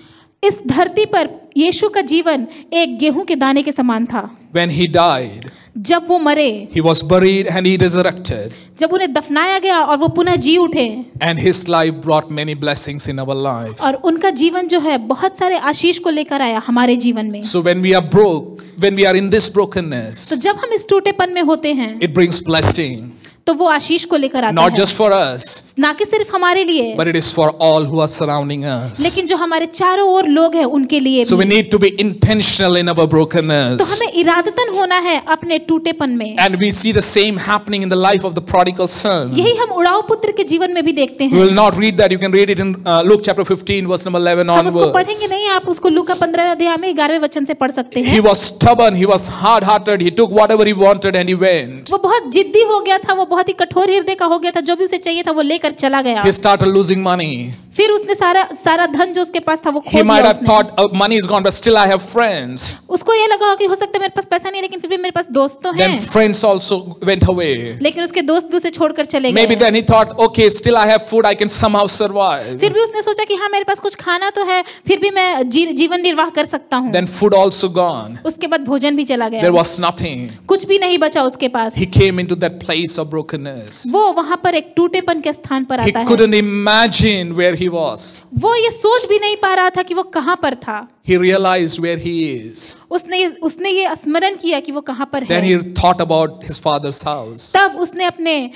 इस धरती पर यीशु का जीवन एक गेहूं के दाने के समान था। When He died, जब वो मरे, He was buried and He resurrected. जब उन्हें दफनाया गया और वो पुनः जी उठे, And His life brought many blessings in our life. और उनका जीवन जो है बहुत सारे आशीष को लेकर आया हमारे जीवन में। So when we are broke, when we are in this brokenness, तो जब हम इस टूटेपन में होते हैं it brings blessing, तो वो आशीष को लेकर आता not है, just for us, ना कि सिर्फ हमारे लिए, but it is for all who are surrounding us. लेकिन जो हमारे चारों ओर लोग हैं उनके लिए So we भी। need to be intentional in our तो brokenness. हमें इरादतन होना है अपने टूटेपन में। And we see the same happening in the life of the prodigal son. यही हम उड़ाऊ पुत्र के जीवन में भी देखते We हैं। will not read that. You can read it in Luke chapter 15 verse number 11 हम उसको पढ़ेंगे onwards. नहीं, आप उसको लूका 15 अध्याय में 11वें वचन से पढ़ सकते He हैं। was stubborn, he was hard-hearted, he took whatever he wanted and he went. वो बहुत जिद्दी हो गया था, वो बहुत ही कठोर हृदय का हो गया था, जो भी उसे चाहिए था वो लेकर चला गया। He started losing money. फिर उसने सारा धन जो उसके पास था वो खो He might दिया have उसने। thought money is gone, but still I have friends. उसको ये लगा हो कि हो सकता है मेरे पास पैसा नहीं है, लेकिन फिर भी मेरे पास दोस्त तो Then हैं। friends also went away. लेकिन उसके दोस्त भी उसे छोड़कर चले Maybe गए। then he thought, okay, still I have food, I can somehow survive. फिर भी उसने सोचा कि हाँ मेरे पास कुछ खाना तो है, फिर भी मैं जीवन निर्वाह कर सकता हूँ। Then food also gone. उसके बाद भोजन भी चला There गया, was nothing. कुछ भी नहीं बचा उसके पास। He came into that place of brokenness. वो वहां पर एक टूटेपन के स्थान पर He आता है। couldn't imagine where he was. वो ये सोच भी नहीं पा रहा था कि वो कहाँ पर था। He realized where he is. उसने ये स्मरण किया कि वो कहाँ पर Then है। he thought about his father's house. तब उसने अपने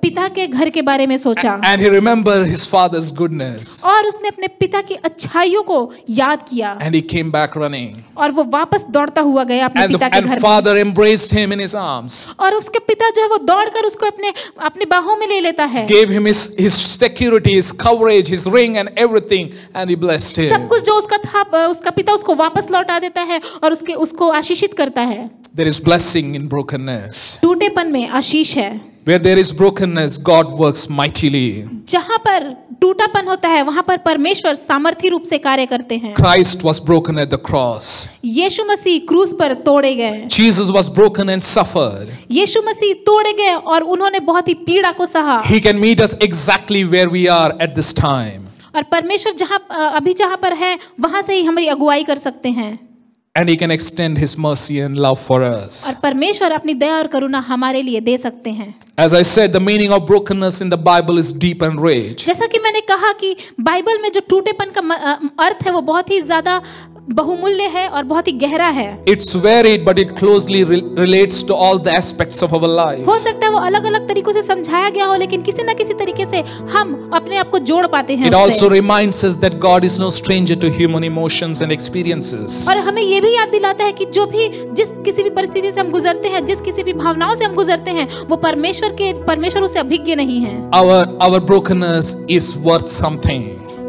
पिता के घर के बारे में सोचा And he remembered his father's goodness. और उसने अपने पिता की अच्छाइयों को याद किया And he came back running. और वो वापस दौड़ता हुआ गया अपने पिता के घर में। Father embraced him in his arms. और उसके पिता जो है वो दौड़कर उसको अपने बाहों में ले लेता है। Gave him his security, his coverage, his ring and everything, and he blessed him. सब कुछ जो उसका था उसका पिता उसको वापस लौटा देता है और उसको आशीषित करता है। There is blessing in brokenness. टूटेपन में आशीष है। Where there is brokenness, God works mightily. जहाँ पर टूटापन होता है वहाँ पर परमेश्वर सामर्थी रूप से कार्य करते हैं। Christ was broken at the cross. यीशु मसीह क्रूस पर तोड़े गए। Jesus was broken and suffered. यीशु मसीह तोड़े गए और उन्होंने बहुत ही पीड़ा को सहा। He can meet us exactly where we are at this time. और परमेश्वर जहाँ पर है वहाँ से ही हमारी अगुवाई कर सकते हैं। And he can extend his mercy and love for us. और परमेश्वर अपनी दया और करुणा हमारे लिए दे सकते हैं। As I said, the meaning of brokenness in the Bible is deep and rich. जैसा कि मैंने कहा कि बाइबल में जो टूटेपन का अर्थ है वो बहुत ही ज्यादा बहुमूल्य है और बहुत ही गहरा है। It's varied, but it closely relates to all the aspects of our life. हो सकता है वो अलग-अलग तरीकों से समझाया गया हो लेकिन किसी न किसी तरीके से हम अपने आप को जोड़ पाते हैं It उससे। also reminds us that God is no stranger to human emotions and experiences. और हमें ये भी याद दिलाता है कि जो भी जिस किसी भी परिस्थिति से हम गुजरते हैं, जिस किसी भी भावनाओं से हम गुजरते हैं, वो परमेश्वर उससे अभिज्ञ नहीं है। Our brokenness is worth something.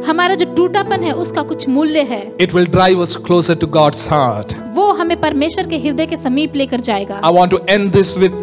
हमारा जो टूटापन है उसका कुछ मूल्य है। It will drive us closer to God's heart. वो हमें परमेश्वर के हृदय के समीप लेकर जाएगा। I want to end this with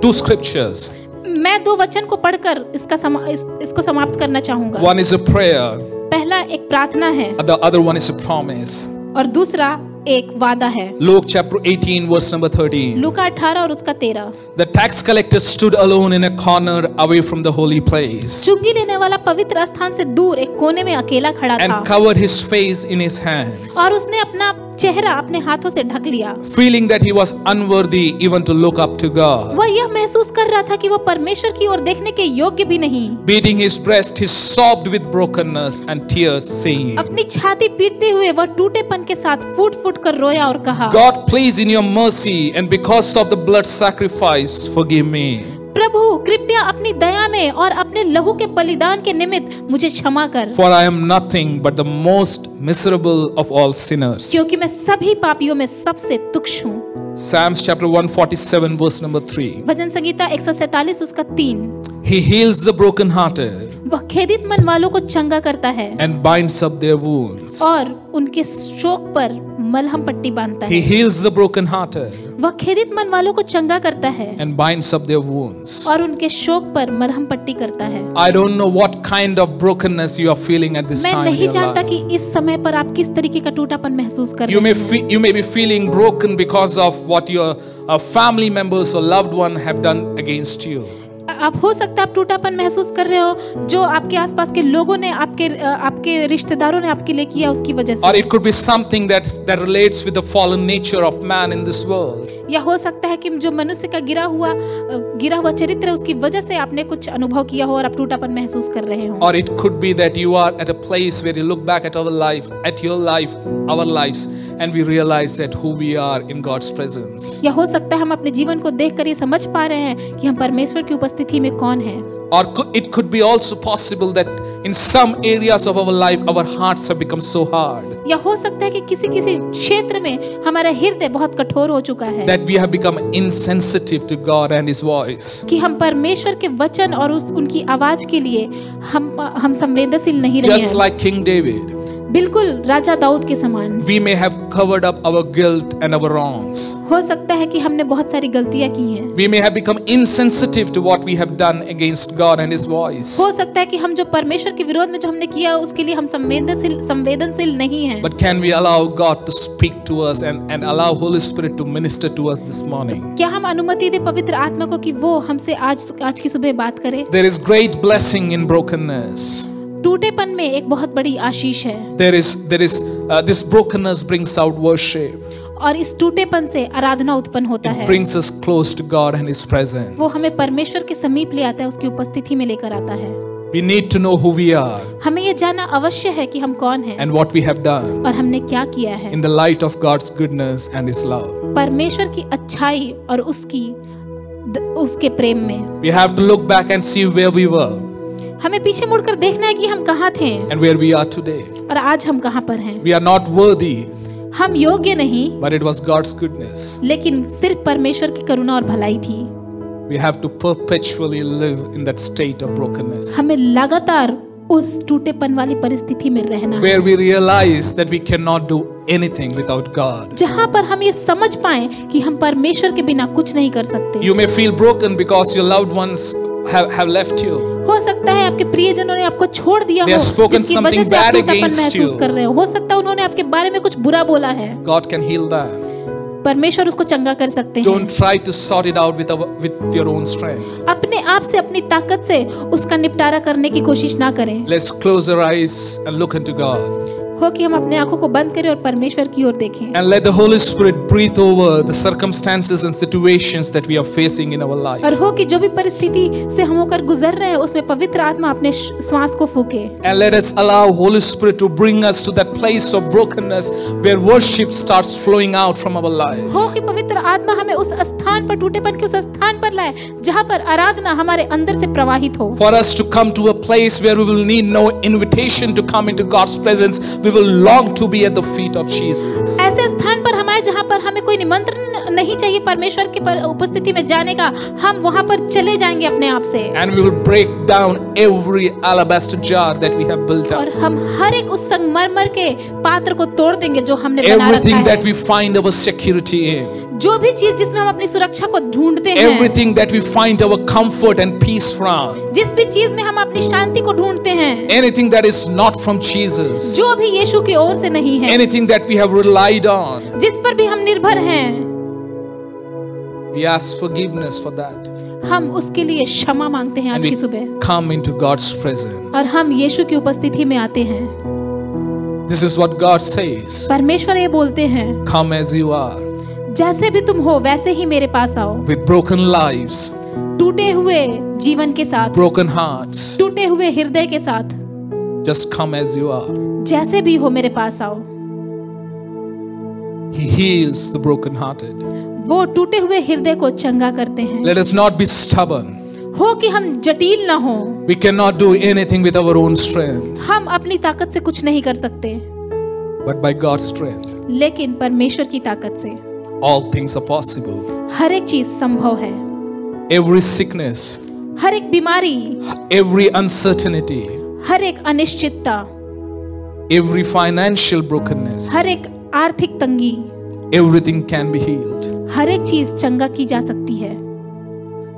two scriptures. मैं 2 वचन को पढ़कर इसको समाप्त करना चाहूंगा। One is a prayer. पहला एक प्रार्थना है। The other one is a promise. और दूसरा एक वादा है। Luke chapter 18 verse number 13. लूका 18 और उसका 13। The tax collector stood alone in a corner away from the holy place. चुंगी लेने वाला पवित्र स्थान से दूर एक कोने में अकेला खड़ा था। And covered his face in his hands. और उसने अपना चेहरा अपने हाथों से ढक लिया। Feeling that he was unworthy even to look up to God. वह यह महसूस कर रहा था कि वो परमेश्वर की ओर देखने के योग्य भी नहीं। Beating his breast, he sobbed with brokenness and tears, saying, अपनी छाती पीटते हुए वह टूटेपन के साथ फूट-फूट कर रोया और कहा, God, please in your mercy and because of the blood sacrifice, forgive me. प्रभु कृपया अपनी दया में और अपने लहू के बलिदान के निमित्त मुझे क्षमा कर। For I am nothing but the most miserable of all sinners. क्योंकि मैं सभी पापियों में सबसे तुच्छ हूँ। Psalms chapter 147 verse number 3. भजन संगीता 147 उसका 3। He heals the brokenhearted वह खेदित मन वालों को चंगा करता है and binds up their wounds. और उनके शोक पर मलहम पट्टी बांधता He है। heals the brokenhearted वह खेदित मन वालों को चंगा करता है and binds up their wounds. और उनके शोक पर मलहम पट्टी करता है। I don't know what kind of brokenness you are feeling at this मैं time in नहीं your जानता life. कि इस समय पर आप किस तरीके का टूटापन महसूस कर You रहे may हैं। you may be feeling broken because of what your family members or loved one have done against you. आप हो सकता है आप टूटापन महसूस कर रहे हो जो आपके आसपास के लोगों ने आपके रिश्तेदारों ने आपके लिए किया उसकी वजह Or से। it could be something that relates with the fallen nature of man in this world. या हो सकता है कि जो मनुष्य का गिरा हुआ चरित्र है उसकी वजह से आपने कुछ अनुभव किया हो और आप टूटापन महसूस कर रहे हो। Or it could be that you are at a place where you look back at our life, our lives, and we realize that who we are in God's presence. या हो सकता है हम अपने जीवन को देखकर ये समझ पा रहे हैं कि हम परमेश्वर की उपस्थिति में कौन हैं। Or it could be also possible that in some areas of our life, our hearts have become so hard या हो सकता है कि किसी क्षेत्र में हमारा हृदय बहुत कठोर हो चुका है that we have become insensitive to God and His voice. कि हम परमेश्वर के वचन और उनकी आवाज के लिए हम संवेदनशील नहीं रहे Just हैं। like King David, बिल्कुल राजा दाऊद के समान। we may have covered up our guilt and our wrongs. हो सकता है कि हमने बहुत सारी गलतियां की हैं। We may have become insensitive to what we have done against God and His voice. हो सकता है कि हम जो परमेश्वर के विरोध में जो हमने किया उसके लिए हम संवेदनशील नहीं हैं। But can we allow God to speak to us and allow Holy Spirit to minister to us this morning? क्या हम अनुमति दे पवित्र आत्मा को कि वो हमसे आज की सुबह बात करे? There is great blessing in brokenness. टूटेपन में एक बहुत बड़ी आशीष है। This brokenness brings out worship. और इस टूटेपन से आराधना उत्पन्न होता It है। brings us close to God and His presence. वो हमें परमेश्वर के समीप ले आता है, उसकी उपस्थिति में लेकर आता है। We need to know who we are हमें ये जानना अवश्य है कि हम कौन हैं and what we have done और हमने क्या किया है in the light of God's goodness and His love. परमेश्वर की अच्छाई और उसके प्रेम में। We have to look back and see where we were हमें पीछे मुड़कर देखना है कि हम कहाँ थे and where we are today. और आज हम कहाँ पर हैं। We are not worthy, हम योग्य नहीं, but it was God's goodness. लेकिन सिर्फ परमेश्वर की करुणा और भलाई थी। We have to perpetually live in that state of brokenness, हमें लगातार उस टूटेपन वाली परिस्थिति में रहना where है, we realize that we cannot do anything without God. जहाँ पर हम ये समझ पाएं कि हम परमेश्वर के बिना कुछ नहीं कर सकते। You may feel broken because your loved ones have left you. हो सकता है आपके प्रियजनों ने आपको छोड़ दिया They हो, have spoken जिसकी वजह something से आप bad टूटापन against महसूस you. कर रहे हो सकता है उन्होंने आपके बारे में कुछ बुरा बोला है। God can heal that. परमेश्वर उसको चंगा कर सकते हैं। Don't try to sort it out with your own strength. अपने आप से, अपनी ताकत से उसका निपटारा करने की कोशिश ना करें। Let's close our eyes and look unto God. हो कि हम अपने आंखों को बंद करें और परमेश्वर की ओर देखें And let the Holy Spirit breathe over the circumstances and situations that we are facing in our life. और हो कि जो भी परिस्थिति से हम होकर गुजर रहे हैं उसमें पवित्र आत्मा अपने श्वास को फूके And let us allow Holy Spirit to bring us to that place of brokenness where worship starts flowing out from our life. हो कि पवित्र आत्मा हमें उस स्थान पर, टूटेपन के उस स्थान पर लाए जहाँ पर आराधना हमारे अंदर से प्रवाहित हो। For us to come to a place where we will need no invitation to come into God's presence, we will long to be at the feet of Jesus. ऐसे स्थान पर हम आए जहाँ पर हमें कोई निमंत्रण नहीं चाहिए परमेश्वर की उपस्थिति में जाने का, हम वहाँ पर चले जाएंगे अपने आप से। And we will break down every alabaster jar that we have built और up. हम हर एक उस संगमरमर के पात्र को तोड़ देंगे जो हमने बना रखा Everything that है। we find our security in. जो भी चीज जिसमें हम अपनी सुरक्षा को ढूंढते हैं, Everything that we find our comfort and peace from. जिस भी चीज में हम अपनी शांति को ढूंढते हैं, Anything that is not from Jesus. जो भी यीशु की ओर से नहीं है, Anything that we have relied on. जिस पर भी हम निर्भर हैं, We ask forgiveness for that. हम उसके लिए क्षमा मांगते हैं आज And की we सुबह come into God's presence. और हम यीशु की उपस्थिति में आते हैं। This is what God says. परमेश्वर ये बोलते हैं, Come as you are. जैसे भी तुम हो वैसे ही मेरे पास आओ, With broken lives, टूटे हुए जीवन के साथ, broken hearts. टूटे हुए हृदय के साथ, Just come as you are. जैसे भी हो मेरे पास आओ। He heals the brokenhearted. वो टूटे हुए हृदय को चंगा करते हैं। Let us not be stubborn. हो कि हम जटिल ना हो, We cannot do anything with our own strength, हम अपनी ताकत से कुछ नहीं कर सकते, but by God's strength, लेकिन परमेश्वर की ताकत से all things are possible. हर एक चीज संभव है। Every sickness, हर एक बीमारी, every uncertainty, हर एक अनिश्चितता, every financial brokenness, हर एक आर्थिक तंगी, everything can be healed. हर एक चीज चंगा की जा सकती है।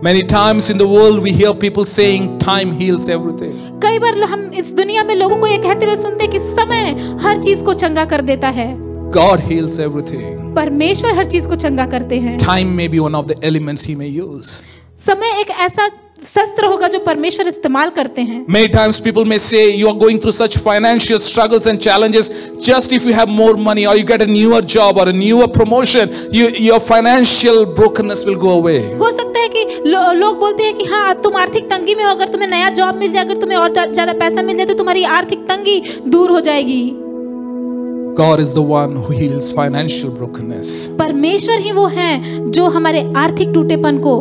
Many times in the world we hear people saying time heals everything. कई बार हम इस दुनिया में लोगों को ये कहते हुए सुनते हैं कि समय हर चीज को चंगा कर देता है। God heals everything. परमेश्वर हर चीज को चंगा करते हैं। Time may be one of the elements He may use. समय एक ऐसा शस्त्र होगा जो परमेश्वर इस्तेमाल करते हैं। Many times people may say you are going through such financial struggles and challenges. Just if you have more money or you get a newer job or a newer promotion, your financial brokenness will go away. हो सकता है कि लोग बोलते हैं कि हाँ तुम आर्थिक तंगी में हो, अगर तुम्हें नया जॉब मिल जाए, अगर तुम्हें और ज्यादा पैसा मिल जाए तो तुम्हारी आर्थिक तंगी दूर हो जाएगी। God is the one who heals financial brokenness. परमेश्वर ही वो हैं जो हमारे आर्थिक टूटेपन को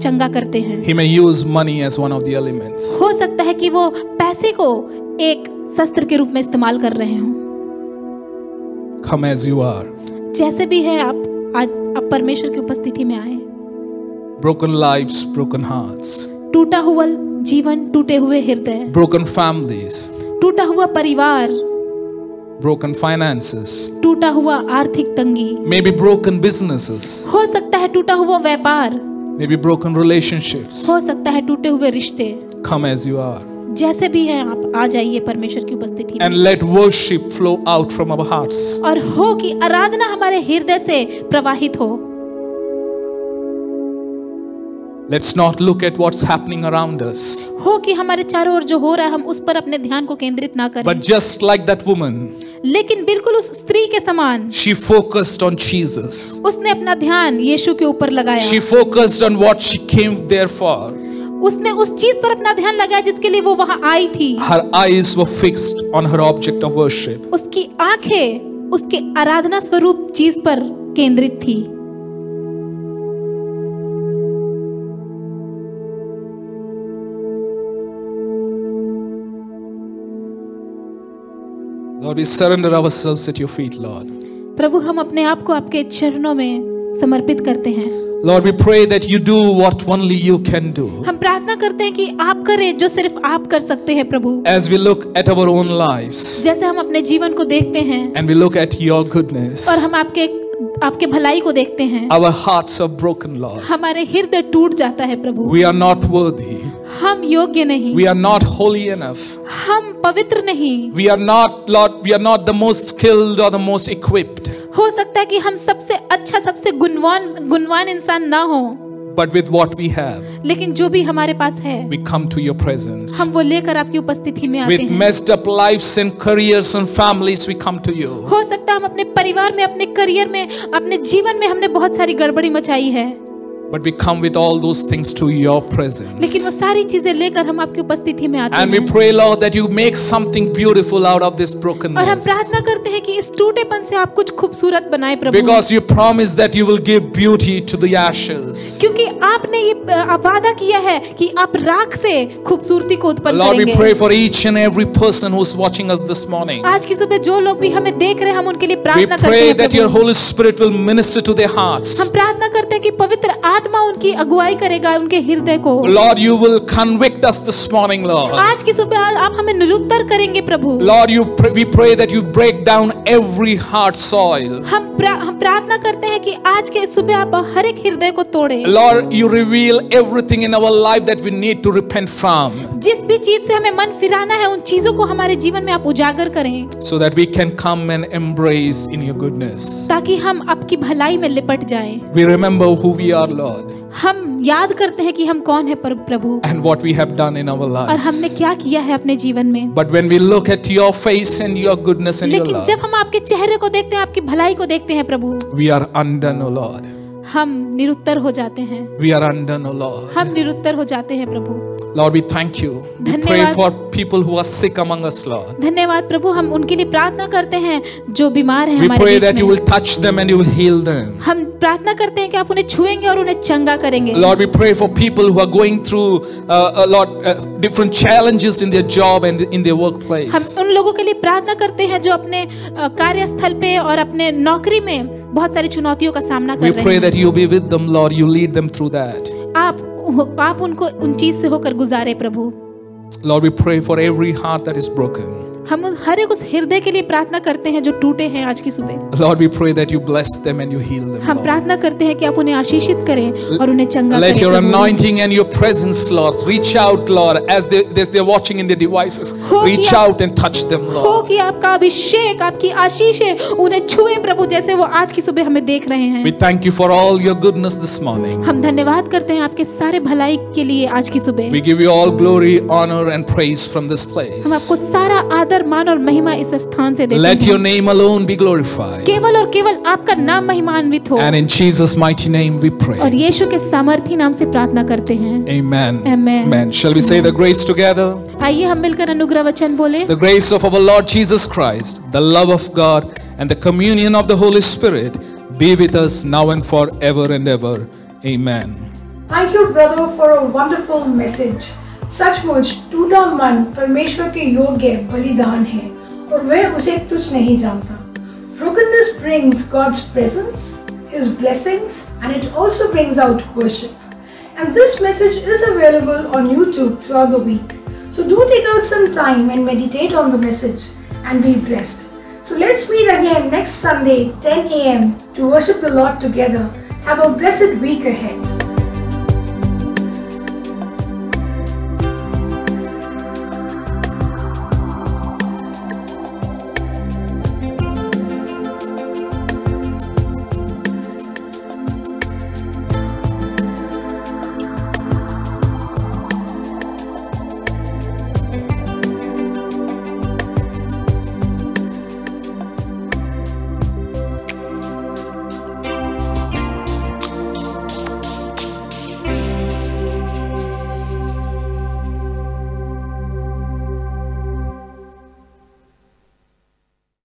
चंगा करते हैं। He may use money as one of the elements. हो सकता है कि वो पैसे को एक शस्त्र के रूप में इस्तेमाल कर रहे हों। Come as you are. जैसे भी है आप परमेश्वर की उपस्थिति में आए। Broken lives, broken hearts, टूटा हुआ जीवन, टूटे हुए हृदय, broken families, टूटा हुआ परिवार, broken finances, टूटा हुआ आर्थिक तंगी, maybe broken businesses, हो सकता है टूटा हुआ व्यापार, maybe broken relationships. हो सकता है टूटे हुए रिश्ते। Come as you are. जैसे भी हैं आप आ जाइए परमेश्वर की उपस्थिति में And let worship flow out from our hearts. और हो कि आराधना हमारे हृदय से प्रवाहित हो। Let's not look at what's happening around us. हो कि हमारे चारों ओर जो हो रहा है हम उस पर अपने ध्यान को केंद्रित ना करें, But just like that woman, लेकिन बिल्कुल उस स्त्री के समान She focused on Jesus. उसने अपना ध्यान यीशु के ऊपर लगाया। She focused on what she came there for. उसने उस चीज पर अपना ध्यान लगाया जिसके लिए वो वहां आई थी। Her eyes were fixed on her object of worship. उसकी आंखें उसके आराधना स्वरूप चीज पर केंद्रित थी। Lord, we surrender ourselves at your feet, Lord. प्रभु हम अपने आप को आपके चरणों में समर्पित करते हैं। Lord, we pray that you do what only you can do. हम प्रार्थना करते हैं कि आप करें जो सिर्फ आप कर सकते हैं प्रभु। As we look at our own lives जैसे हम अपने जीवन को देखते हैं and we look at your goodness, और हम आपके भलाई को देखते हैं, our hearts are broken, Lord. हमारे हृदय टूट जाता है प्रभु। We are not worthy. हम योग्य नहीं, We are not holy enough. हम पवित्र नहीं। We are not, Lord, we are not the most skilled or the most equipped. हो सकता है कि हम सबसे अच्छा, सबसे गुणवान इंसान ना हो, But with what we have, लेकिन जो भी हमारे पास है we come to your presence. हम वो लेकर आपकी उपस्थिति में आते With हैं। messed up lives and careers and families, we come to you. हो सकता है हम अपने परिवार में, अपने करियर में, अपने जीवन में हमने बहुत सारी गड़बड़ी मचाई है, But we come with all those things to your presence. लेकिन वो सारी चीजें लेकर हम आपकी उपस्थिति में आते And we हैं। pray, Lord, that you make something beautiful out of this और हम brokenness. प्रार्थना करते हैं कि इस टूटेपन से आप कुछ खूबसूरत बनाए प्रभु, Because you promise that you will give beauty to the ashes. क्योंकि आपने ये वादा किया है कि आप राख से खूबसूरती को उत्पन्न Lord, we करेंगे। pray for each and every person who's watching us this morning. आज की सुबह जो लोग भी हमें देख रहे हैं, हम उनके लिए We प्रार्थना करते pray हैं that your Prabhu. Holy Spirit will minister to their hearts. हम प्रार्थना करते हैं कि पवित्र आत्मा उनकी अगुवाई करेगा उनके हृदय को। Lord, you will convict us this morning, Lord. आज की सुबह आप हमें निरुत्तर करेंगे प्रभु। Lord, we pray that you break down every hard soil. हम प्रार्थना करते हैं कि आज के सुबह आप हर एक हृदय को तोड़े। Lord, you reveal everything in our life that we need to repent from, जिस भी चीज से हमें मन फिराना है, उन चीजों को हमारे जीवन में आप उजागर करें, so that we can come and embrace in your goodness. ताकि हम आपकी भलाई में लिपट जाएं। We remember who we are, Lord, हम याद करते हैं कि हम कौन है प्रभु, and what we have done in our और हमने lives. क्या किया है अपने जीवन में। But when we look at your face and your goodness and your लेकिन love, जब हम आपके चेहरे को देखते हैं, आपकी भलाई को देखते हैं प्रभु, we are undone, O Lord. हम निरुत्तर हो जाते हैं। We are undone, O Lord. हम निरुत्तर हो जाते हैं प्रभु। Lord, we thank you. We pray धन्यवाद। for people who are sick among us, Lord. धन्यवाद प्रभु, हम उनके लिए प्रार्थना करते हैं जो बीमार हैं We हमारे pray बीच that you में। will touch them and you will heal them. हम प्रार्थना करते हैं कि आप उन्हें छुएंगे और उन्हें चंगा करेंगे। Lord, we pray for people who are going through, different challenges in their job and in their हम workplace. उन लोगों के लिए प्रार्थना करते हैं जो अपने कार्यस्थल पे और अपने नौकरी में बहुत सारी चुनौतियों का सामना We कर pray रहे that you be with them, Lord. You lead them through that. हैं। आप उनको उन चीज से होकर गुजारे प्रभु। Lord, we pray for every heart that is broken. हम हर एक उस हृदय के लिए प्रार्थना करते हैं जो टूटे हैं आज की सुबह। Lord, we pray that you bless them and you heal them, हम Lord. प्रार्थना करते हैं कि आप उन्हें आशीषित करें और उन्हें चंगा Let करें your Prabhu. anointing and your presence, Lord, reach out, Lord, as they're watching in their devices. हो Reach कि out and touch them, हो Lord. कि आपका अभिषेक, आपकी आशीषें उन्हें छुए प्रभु, जैसे वो आज की सुबह हमें देख रहे हैं। We thank you for all your goodness this morning. हम धन्यवाद करते हैं आपके सारे भलाई के लिए आज की सुबह। We give you all glory, honor, and praise from this हम आपको place. सारा आदर, मान और महिमा इस स्थान से देते Let हैं। your name alone be glorified. केवल और केवल आपका नाम महिमान्वित हो, And in Jesus' mighty name we और pray. यीशु के सामर्थी नाम से प्रार्थना करते हैं। Amen. Amen. Amen. Shall we say the grace together? आइए हम मिलकर अनुग्रह वचन बोले। The grace of our Lord Jesus Christ, the love of God, and the communion of the Holy Spirit be with us now and forever and ever. Amen. Thank you brother for a wonderful message. सचमुच टूटा मन परमेश्वर के योग्य बलिदान है और वह उसे तुच्छ नहीं जानता। Brokenness brings God's presence, His blessings, and it also brings out worship. And this message is available on YouTube throughout the week. So do take out some time and meditate on the message and be blessed. So let's meet again next Sunday 10 a.m. to worship the Lord together. Have a blessed week ahead.